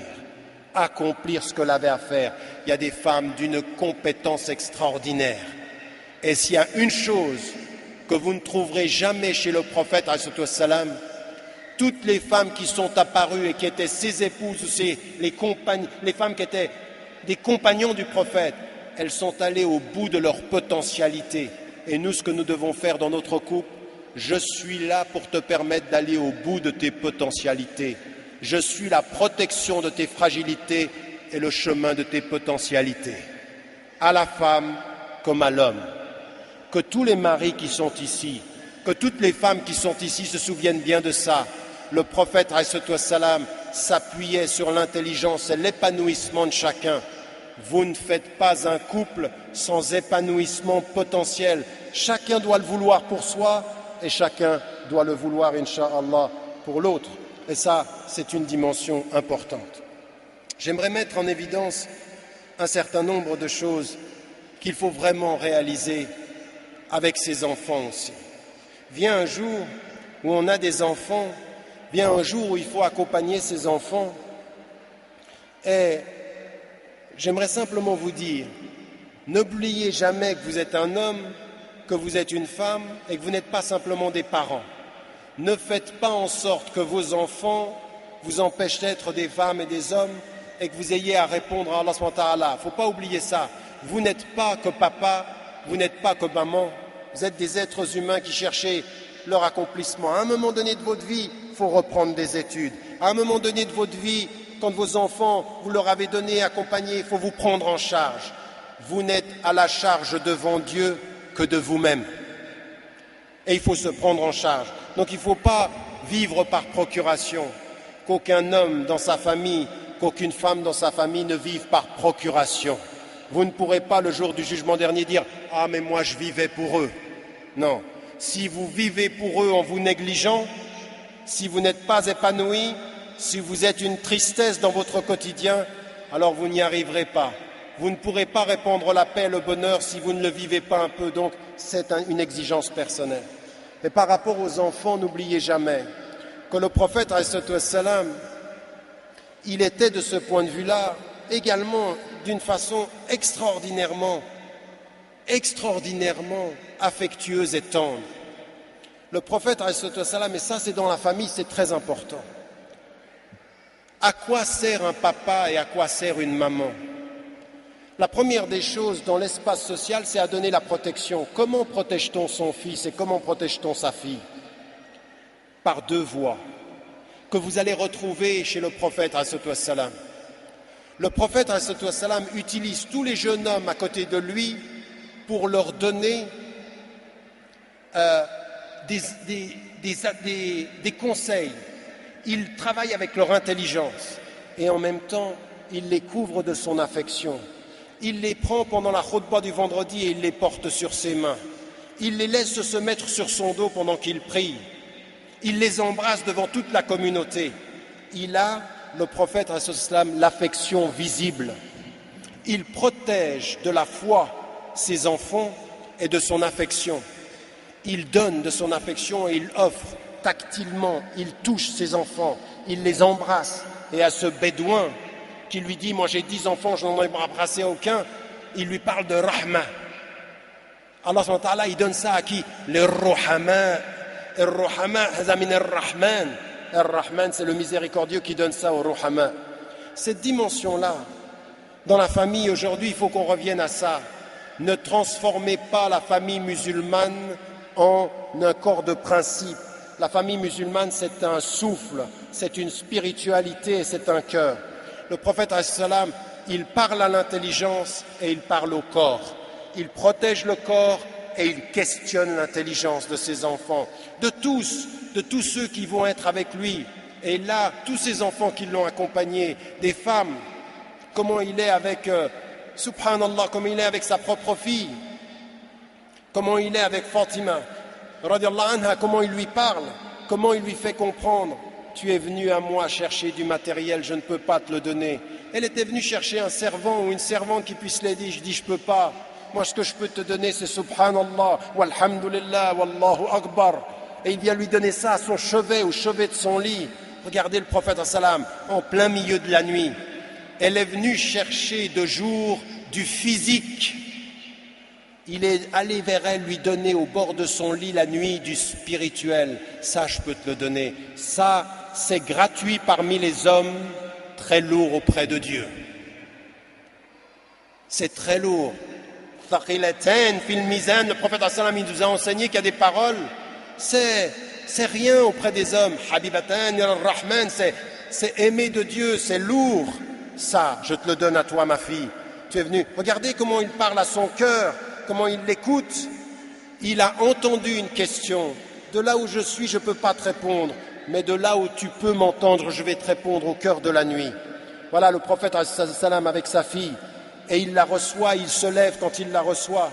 accomplir ce qu'elle avait à faire. Il y a des femmes d'une compétence extraordinaire. Et s'il y a une chose que vous ne trouverez jamais chez le prophète, toutes les femmes qui sont apparues et qui étaient ses épouses ou les femmes qui étaient des compagnons du prophète, elles sont allées au bout de leur potentialité. Et nous, ce que nous devons faire dans notre couple, je suis là pour te permettre d'aller au bout de tes potentialités. Je suis la protection de tes fragilités et le chemin de tes potentialités. À la femme comme à l'homme. Que tous les maris qui sont ici, que toutes les femmes qui sont ici se souviennent bien de ça. Le prophète s'appuyait sur l'intelligence et l'épanouissement de chacun. Vous ne faites pas un couple sans épanouissement potentiel. Chacun doit le vouloir pour soi et chacun doit le vouloir, incha'Allah, pour l'autre. Et ça, c'est une dimension importante. J'aimerais mettre en évidence un certain nombre de choses qu'il faut vraiment réaliser avec ses enfants aussi. Vient un jour où on a des enfants, vient un jour où il faut accompagner ses enfants. Et j'aimerais simplement vous dire, n'oubliez jamais que vous êtes un homme, que vous êtes une femme et que vous n'êtes pas simplement des parents. Ne faites pas en sorte que vos enfants vous empêchent d'être des femmes et des hommes et que vous ayez à répondre à Allah subhanahu wa ta'ala. Il ne faut pas oublier ça. Vous n'êtes pas que papa, vous n'êtes pas que maman. Vous êtes des êtres humains qui cherchez leur accomplissement. À un moment donné de votre vie, il faut reprendre des études. À un moment donné de votre vie, quand vos enfants, vous leur avez donné, accompagné, il faut vous prendre en charge. Vous n'êtes à la charge devant Dieu que de vous-même. Et il faut se prendre en charge. Donc il ne faut pas vivre par procuration. Qu'aucun homme dans sa famille, qu'aucune femme dans sa famille ne vive par procuration. Vous ne pourrez pas le jour du jugement dernier dire « Ah mais moi je vivais pour eux ». Non, si vous vivez pour eux en vous négligeant, si vous n'êtes pas épanoui, si vous êtes une tristesse dans votre quotidien, alors vous n'y arriverez pas. Vous ne pourrez pas répandre la paix et le bonheur si vous ne le vivez pas un peu, donc c'est une exigence personnelle. Et par rapport aux enfants, n'oubliez jamais que le prophète, il était de ce point de vue-là également d'une façon extraordinairement affectueuse et tendre. Le prophète, et ça c'est dans la famille, c'est très important. À quoi sert un papa et à quoi sert une maman? La première des choses dans l'espace social, c'est à donner la protection. Comment protège-t-on son fils et comment protège-t-on sa fille? Par deux voies que vous allez retrouver chez le prophète. Le prophète utilise tous les jeunes hommes à côté de lui pour leur donner des conseils. Il travaille avec leur intelligence et en même temps, il les couvre de son affection. Il les prend pendant la khutba du vendredi et il les porte sur ses mains. Il les laisse se mettre sur son dos pendant qu'il prie. Il les embrasse devant toute la communauté. Il a, le prophète, l'affection visible. Il protège de la foi ses enfants et de son affection. Il donne de son affection et il offre tactilement. Il touche ses enfants, il les embrasse. Et à ce bédouin qui lui dit « Moi j'ai 10 enfants, je n'en ai embrassé aucun », il lui parle de rahma. Allah subhanahu wa ta'ala, il donne ça à qui? Les ruhama. Ar-Rahman, Ar-Rahman. Ar-Rahman, c'est le miséricordieux qui donne ça au ruhama. Cette dimension-là, dans la famille aujourd'hui, il faut qu'on revienne à ça. Ne transformez pas la famille musulmane en un corps de principe. La famille musulmane, c'est un souffle, c'est une spiritualité, c'est un cœur. Le prophète, il parle à l'intelligence et il parle au corps. Il protège le corps et il questionne l'intelligence de ses enfants, de tous ceux qui vont être avec lui. Et là, tous ces enfants qui l'ont accompagné, des femmes, comment il est avec, subhanallah, comment il est avec sa propre fille, comment il est avec Fatima, radiallahu anha, comment il lui parle, comment il lui fait comprendre. Tu es venu à moi chercher du matériel, je ne peux pas te le donner. Elle était venue chercher un servant ou une servante qui puisse l'aider. Je dis, je peux pas. Moi, ce que je peux te donner, c'est Subhanallah, Walhamdulillah, Wallahu Akbar. Et il vient lui donner ça à son chevet, au chevet de son lit. Regardez le prophète sallam, en plein milieu de la nuit. Elle est venue chercher de jour du physique. Il est allé vers elle, lui donner au bord de son lit la nuit du spirituel. Ça, je peux te le donner. Ça, c'est gratuit parmi les hommes, très lourd auprès de Dieu. C'est très lourd. Le prophète sallam, il nous a enseigné qu'il y a des paroles, c'est rien auprès des hommes. Habibatan ar-Rahman, c'est aimer de Dieu, c'est lourd. Ça, je te le donne à toi, ma fille. Tu es venu. Regardez comment il parle à son cœur, comment il l'écoute. Il a entendu une question. De là où je suis, je ne peux pas te répondre, mais de là où tu peux m'entendre, je vais te répondre au cœur de la nuit. Voilà le prophète sallam avec sa fille. Et il la reçoit, il se lève quand il la reçoit.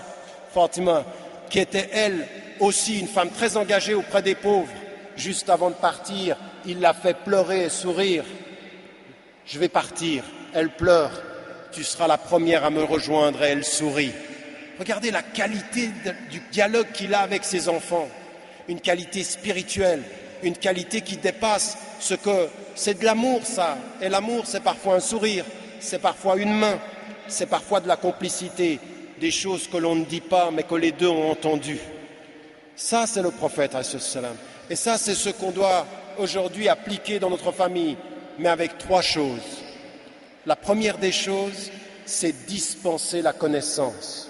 Fatima, qui était elle aussi une femme très engagée auprès des pauvres, juste avant de partir, il l'a fait pleurer et sourire. Je vais partir, elle pleure, tu seras la première à me rejoindre, et elle sourit. Regardez la qualité du dialogue qu'il a avec ses enfants, une qualité spirituelle, une qualité qui dépasse ce que c'est de l'amour, ça. Et l'amour, c'est parfois un sourire, c'est parfois une main, c'est parfois de la complicité, des choses que l'on ne dit pas, mais que les deux ont entendues. Ça, c'est le prophète, et ça, c'est ce qu'on doit aujourd'hui appliquer dans notre famille, mais avec trois choses. La première des choses, c'est dispenser la connaissance.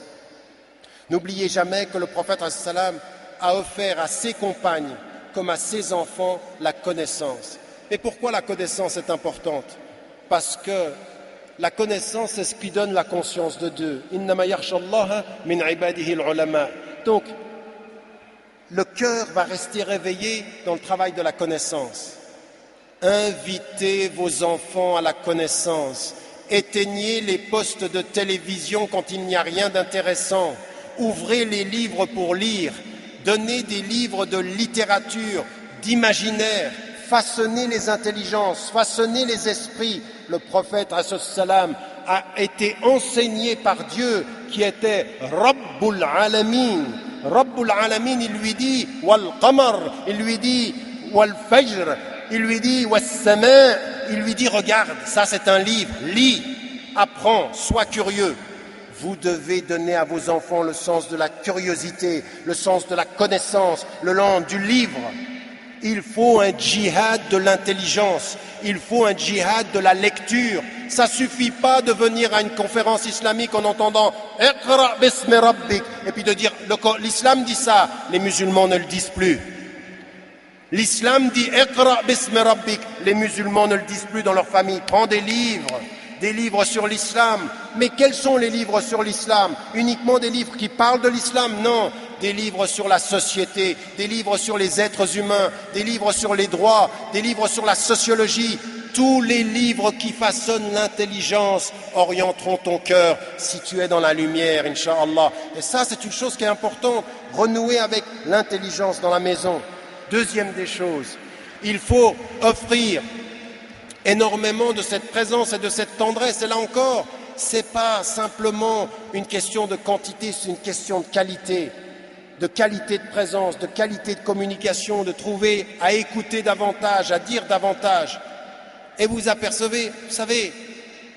N'oubliez jamais que le prophète a offert à ses compagnes, comme à ses enfants, la connaissance. Et pourquoi la connaissance est importante? Parce que la connaissance, c'est ce qui donne la conscience de Dieu. Innama yakhshallaha min ibadihi al-ulama. Donc, le cœur va rester réveillé dans le travail de la connaissance. Invitez vos enfants à la connaissance. Éteignez les postes de télévision quand il n'y a rien d'intéressant. Ouvrez les livres pour lire. Donnez des livres de littérature, d'imaginaire. Façonnez les intelligences, façonnez les esprits. Le prophète sallam a été enseigné par Dieu qui était Rabbul Alamin. Rabbul Alamin, il lui dit Wal Qamar, il lui dit Wal Fajr, il lui dit Was Sama, il lui dit regarde, ça c'est un livre, lis, apprends, sois curieux. Vous devez donner à vos enfants le sens de la curiosité, le sens de la connaissance, le sens du livre. Il faut un djihad de l'intelligence, il faut un djihad de la lecture. Ça ne suffit pas de venir à une conférence islamique en entendant « Iqra bismi rabbik » et puis de dire « l'islam dit ça », les musulmans ne le disent plus. L'islam dit « Iqra bismi rabbik », les musulmans ne le disent plus dans leur famille. Prends des livres sur l'islam. Mais quels sont les livres sur l'islam? Uniquement des livres qui parlent de l'islam? Non. Des livres sur la société, des livres sur les êtres humains, des livres sur les droits, des livres sur la sociologie. Tous les livres qui façonnent l'intelligence orienteront ton cœur si tu es dans la lumière, Inch'Allah. Et ça, c'est une chose qui est importante, renouer avec l'intelligence dans la maison. Deuxième des choses, il faut offrir énormément de cette présence et de cette tendresse. Et là encore, ce n'est pas simplement une question de quantité, c'est une question de qualité de présence, de qualité de communication, de trouver à écouter davantage, à dire davantage. Et vous apercevez, vous savez,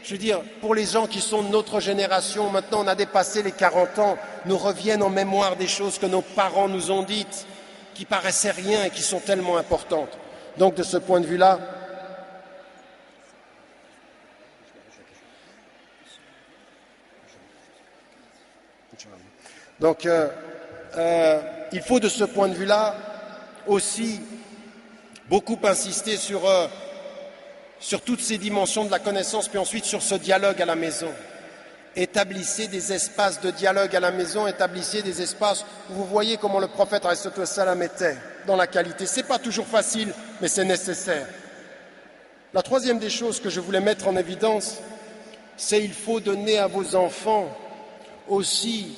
je veux dire, pour les gens qui sont de notre génération, maintenant on a dépassé les 40 ans, nous reviennent en mémoire des choses que nos parents nous ont dites, qui paraissaient rien et qui sont tellement importantes. Donc de ce point de vue-là, il faut de ce point de vue-là aussi beaucoup insister sur toutes ces dimensions de la connaissance, puis ensuite sur ce dialogue à la maison. Établissez des espaces de dialogue à la maison, établissez des espaces où vous voyez comment le prophète ﷺ était dans la qualité. Ce n'est pas toujours facile, mais c'est nécessaire. La troisième des choses que je voulais mettre en évidence, c'est qu'il faut donner à vos enfants aussi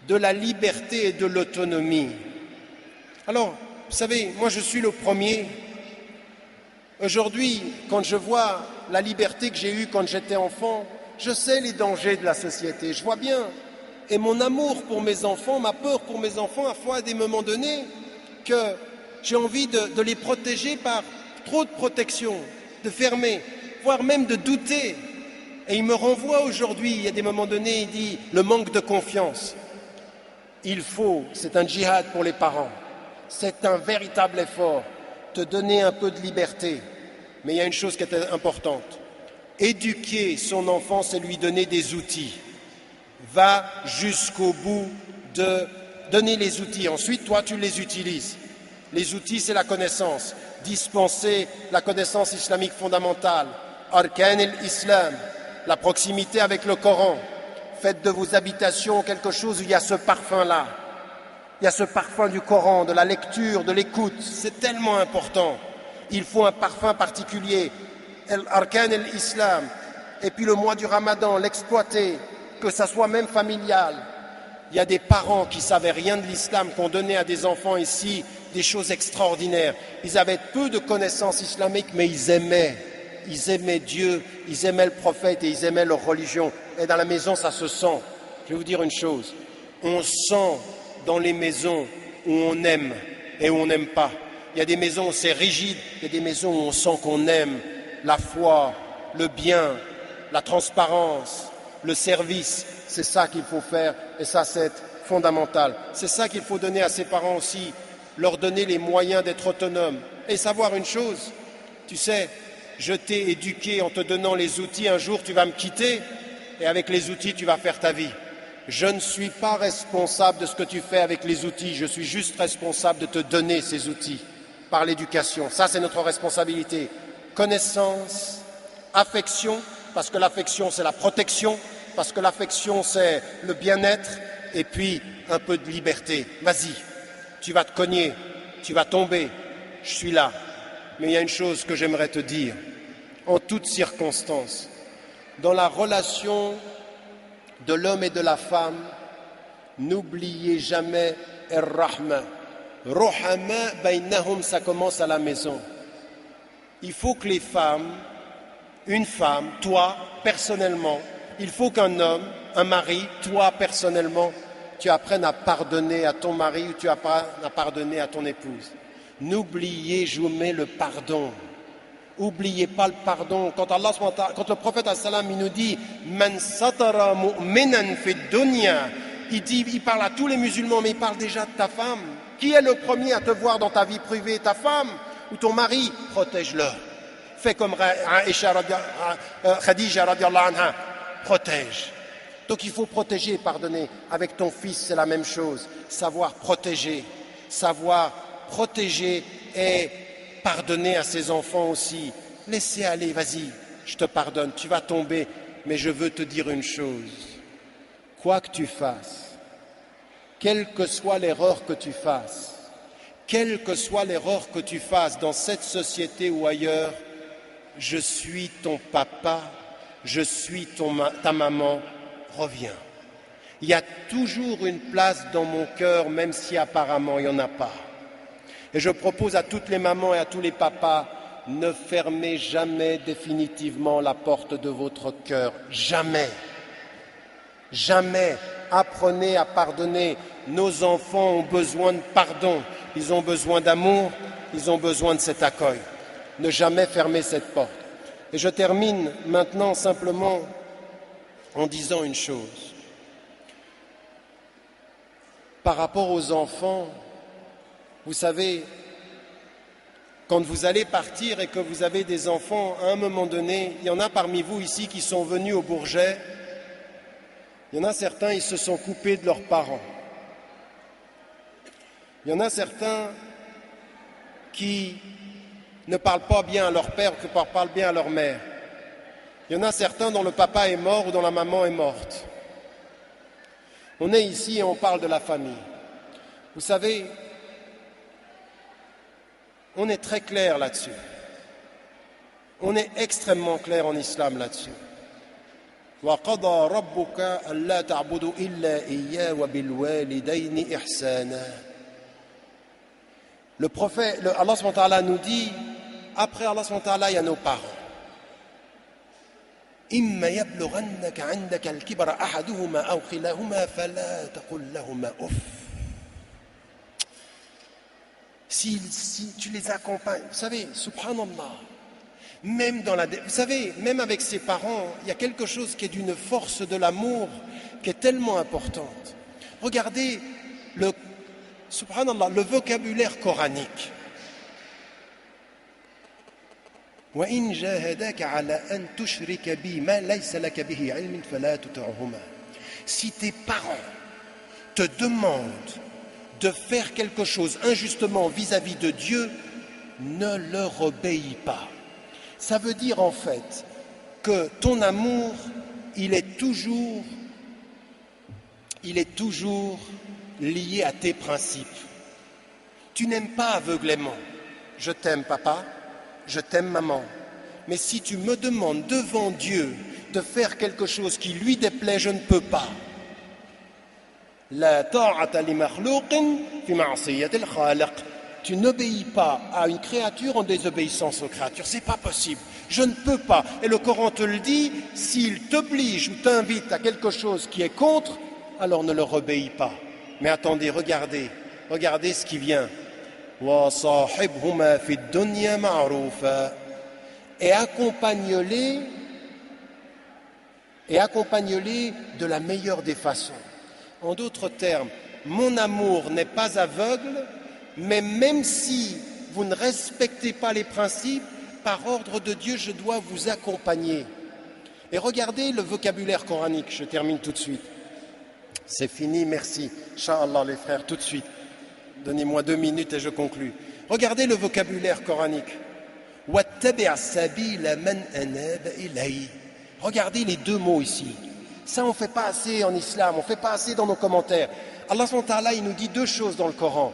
de la liberté et de l'autonomie. Alors, vous savez, moi je suis le premier. Aujourd'hui, quand je vois la liberté que j'ai eue quand j'étais enfant, je sais les dangers de la société, je vois bien. Et mon amour pour mes enfants, ma peur pour mes enfants, a fait à des moments donnés que j'ai envie de les protéger par trop de protection, de fermer, voire même de douter. Et il me renvoie aujourd'hui, il y a des moments donnés, il dit le manque de confiance. Il faut, c'est un djihad pour les parents, c'est un véritable effort, te donner un peu de liberté. Mais il y a une chose qui est importante. Éduquer son enfant, c'est lui donner des outils. Va jusqu'au bout de donner les outils. Ensuite, toi, tu les utilises. Les outils, c'est la connaissance. Dispenser la connaissance islamique fondamentale. Arkan al-Islam, la proximité avec le Coran. Faites de vos habitations quelque chose où il y a ce parfum-là. Il y a ce parfum du Coran, de la lecture, de l'écoute. C'est tellement important. Il faut un parfum particulier. Arkan al-Islam. Et puis le mois du Ramadan, l'exploiter, que ça soit même familial. Il y a des parents qui ne savaient rien de l'islam, qui ont donné à des enfants ici des choses extraordinaires. Ils avaient peu de connaissances islamiques, mais ils aimaient Dieu, ils aimaient le prophète et ils aimaient leur religion. Et dans la maison, ça se sent. Je vais vous dire une chose, on sent dans les maisons où on aime et où on n'aime pas. Il y a des maisons où c'est rigide, il y a des maisons où on sent qu'on aime la foi, le bien, la transparence, le service. C'est ça qu'il faut faire et ça c'est fondamental. C'est ça qu'il faut donner à ses parents aussi, leur donner les moyens d'être autonomes. Et savoir une chose, tu sais, je t'ai éduqué en te donnant les outils, un jour tu vas me quitter et avec les outils tu vas faire ta vie. Je ne suis pas responsable de ce que tu fais avec les outils, je suis juste responsable de te donner ces outils par l'éducation. Ça c'est notre responsabilité. Connaissance, affection, parce que l'affection c'est la protection, parce que l'affection c'est le bien-être, et puis un peu de liberté. Vas-y, tu vas te cogner, tu vas tomber, je suis là. Mais il y a une chose que j'aimerais te dire, en toutes circonstances, dans la relation de l'homme et de la femme, n'oubliez jamais Ar-Rahma. Rohama bainahum, ça commence à la maison. Il faut que les femmes, une femme, toi, personnellement, il faut qu'un homme, un mari, toi, personnellement, tu apprennes à pardonner à ton mari ou tu apprennes à pardonner à ton épouse. N'oubliez jamais le pardon. N'oubliez pas le pardon. Quand le prophète sallam, il nous dit Man satara mu'minan fi dunya, il parle à tous les musulmans, mais il parle déjà de ta femme. Qui est le premier à te voir dans ta vie privée? Ta femme ou ton mari? Protège-le. Fais comme Khadija radiallahu anha. Protège. Donc il faut protéger et pardonner. Avec ton fils, c'est la même chose. Savoir protéger et pardonner à ses enfants aussi. Laissez aller, vas-y, je te pardonne, tu vas tomber, mais je veux te dire une chose. Quoi que tu fasses, quelle que soit l'erreur que tu fasses, dans cette société ou ailleurs, je suis ton papa, je suis ta maman, reviens. Il y a toujours une place dans mon cœur, même si apparemment il n'y en a pas. Et je propose à toutes les mamans et à tous les papas, ne fermez jamais définitivement la porte de votre cœur. Jamais. Jamais. Apprenez à pardonner. Nos enfants ont besoin de pardon. Ils ont besoin d'amour. Ils ont besoin de cet accueil. Ne jamais fermer cette porte. Et je termine maintenant simplement en disant une chose. Par rapport aux enfants, vous savez, quand vous allez partir et que vous avez des enfants, à un moment donné, il y en a parmi vous ici qui sont venus au Bourget, il y en a certains, ils se sont coupés de leurs parents. Il y en a certains qui ne parlent pas bien à leur père, qui parlent bien à leur mère. Il y en a certains dont le papa est mort ou dont la maman est morte. On est ici et on parle de la famille. Vous savez, on est très clair là-dessus. On est extrêmement clair en islam là-dessus. وَقَضَى رَبُّكَ أَلَّا تَعْبُدُوا إِلَّا إِيَّاهُ وَبِالْوَالِدَيْنِ إِحْسَانًا. Le prophète, Allah SWT nous dit, après Allah SWT, il y a nos parents. إما يبلغنك عندك الكبر أحدهما أو كلاهما فلا تقل لهما أف. Si tu les accompagnes, vous savez, subhanallah, même vous savez, même avec ses parents, il y a quelque chose qui est d'une force de l'amour qui est tellement importante. Regardez subhanallah, le vocabulaire coranique. وإن جاهداك على أن تشرك بي ما ليس لك به علم فلا تطعهما. Si tes parents te demandent de faire quelque chose injustement vis-à-vis de Dieu, ne leur obéis pas. Ça veut dire en fait que ton amour, il est toujours lié à tes principes. Tu n'aimes pas aveuglément. Je t'aime papa, je t'aime maman. Mais si tu me demandes devant Dieu de faire quelque chose qui lui déplaît, je ne peux pas. La ta'ata li makhlouqin fi ma'siyatil khaliq. Tu n'obéis pas à une créature en désobéissance aux créatures. C'est pas possible. Je ne peux pas. Et le Coran te le dit, s'il t'oblige ou t'invite à quelque chose qui est contre, alors ne leur obéis pas. Mais attendez, regardez ce qui vient. Wa sahibhuma fi dunya ma'rufa. Et accompagne-les de la meilleure des façons. En d'autres termes, mon amour n'est pas aveugle, mais même si vous ne respectez pas les principes, par ordre de Dieu, je dois vous accompagner. Et regardez le vocabulaire coranique, je termine tout de suite. C'est fini, merci. Inch'Allah les frères, tout de suite. Donnez-moi 2 minutes et je conclus. Regardez le vocabulaire coranique. وَاتَّبِعْ سَبِيلَ مَنْ أَنَابَ إِلَيْهِ. Regardez les 2 mots ici. Ça, on ne fait pas assez en islam, on ne fait pas assez dans nos commentaires. Allah subhanahu wa ta'ala, il nous dit 2 choses dans le Coran.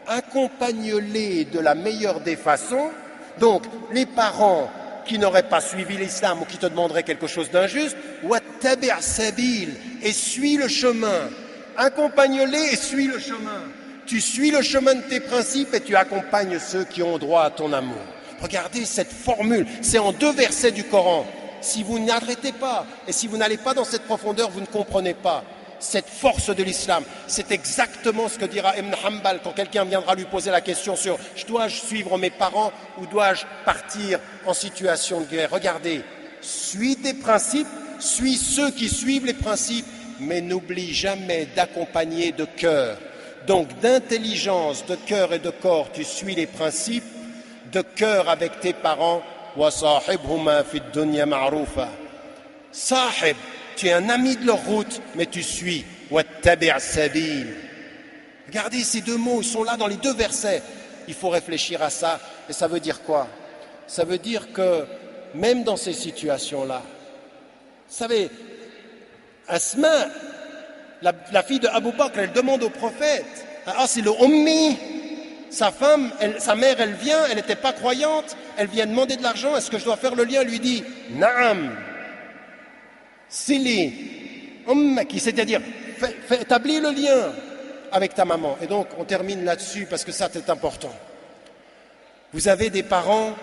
Accompagne-les de la meilleure des façons. Donc, les parents qui n'auraient pas suivi l'islam ou qui te demanderaient quelque chose d'injuste, وَاتَّبِعْ سَبِيلَ, et suis le chemin. Accompagne-les et suis le chemin. Tu suis le chemin de tes principes et tu accompagnes ceux qui ont droit à ton amour. Regardez cette formule, c'est en 2 versets du Coran. Si vous n'arrêtez pas et si vous n'allez pas dans cette profondeur, vous ne comprenez pas cette force de l'islam. C'est exactement ce que dira Ibn Hanbal quand quelqu'un viendra lui poser la question sur « Dois-je suivre mes parents ou dois-je partir en situation de guerre ?» Regardez, suis tes principes, suis ceux qui suivent les principes, mais n'oublie jamais d'accompagner de cœur. Donc d'intelligence, de cœur et de corps, tu suis les principes, de cœur avec tes parents. وَصَاحِبْهُمَا فِي الدُّنْيَا مَعْرُوفًا. Sahib, tu es un ami de leur route, mais tu suis. وَاتَّبِعْ سَبِيلَ. Regardez ces 2 mots, ils sont là dans les 2 versets. Il faut réfléchir à ça. Et ça veut dire quoi? Ça veut dire que même dans ces situations-là, vous savez, Asma, la fille de Abu Bakr, elle demande au prophète, ah c'est le ummi, sa femme, sa mère, elle vient, elle n'était pas croyante, elle vient demander de l'argent, est-ce que je dois faire le lien? Elle lui dit, Naam, Sili, ummaki, c'est-à-dire, établis le lien avec ta maman. Et donc, on termine là-dessus parce que ça, c'est important. Vous avez des parents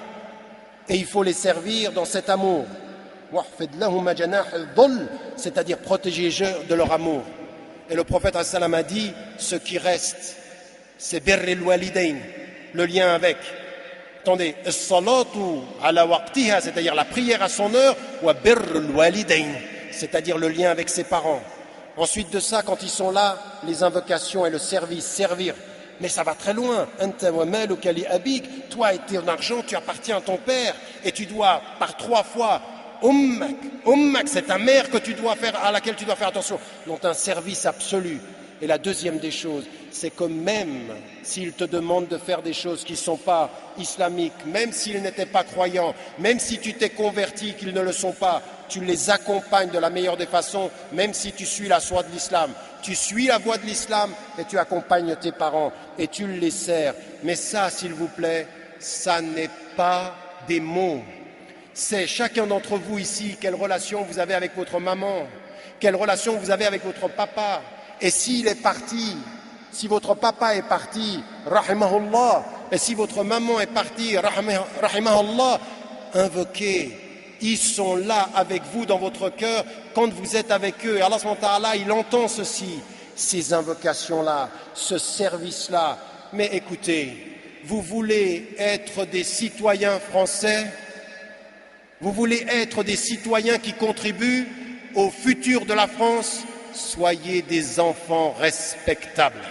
et il faut les servir dans cet amour. C'est-à-dire protéger de leur amour. Et le prophète a dit, ce qui reste, c'est birrul walidain, le lien avec. Attendez, as-salatu ala waqtiha, c'est-à-dire la prière à son heure, ou birrul walidain, c'est-à-dire le lien avec ses parents. Ensuite de ça, quand ils sont là, les invocations et le service, servir. Mais ça va très loin. Anta wa maluka li abik, toi et ton argent, tu appartiens à ton père, et tu dois par 3 fois ummak, c'est ta mère que tu dois faire, à laquelle tu dois faire attention. Donc un service absolu. Et la deuxième des choses, c'est que même s'ils te demandent de faire des choses qui ne sont pas islamiques, même s'ils n'étaient pas croyants, même si tu t'es converti, qu'ils ne le sont pas, tu les accompagnes de la meilleure des façons, même si tu suis la voie de l'islam. Tu suis la voie de l'islam et tu accompagnes tes parents et tu les sers. Mais ça, s'il vous plaît, ça n'est pas des mots. C'est chacun d'entre vous ici, quelle relation vous avez avec votre maman, quelle relation vous avez avec votre papa. Et s'il est parti, si votre papa est parti, rahimahullah, et si votre maman est partie, rahimahullah, invoquez Ils sont là avec vous dans votre cœur quand vous êtes avec eux. Et Allah subhanahu wa ta'ala, il entend ceci, ces invocations-là, ce service-là. Mais écoutez, vous voulez être des citoyens français? Vous voulez être des citoyens qui contribuent au futur de la France? Soyez des enfants respectables.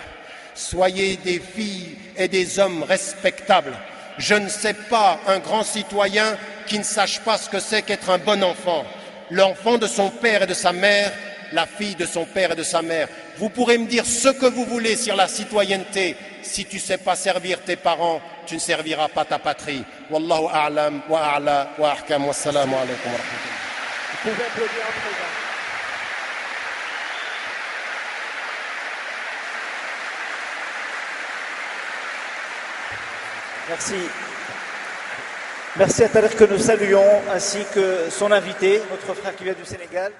Soyez des filles et des hommes respectables. Je ne sais pas un grand citoyen qui ne sache pas ce que c'est qu'être un bon enfant. L'enfant de son père et de sa mère, la fille de son père et de sa mère. Vous pourrez me dire ce que vous voulez sur la citoyenneté. Si tu ne sais pas servir tes parents, tu ne serviras pas ta patrie. Wallahu a'lam wa a'la wa ahkam. Wassalamu alaikum wa rahmatullah. Vous pouvez applaudir en présent. Merci. Merci à Tariq que nous saluons, ainsi que son invité, notre frère qui vient du Sénégal.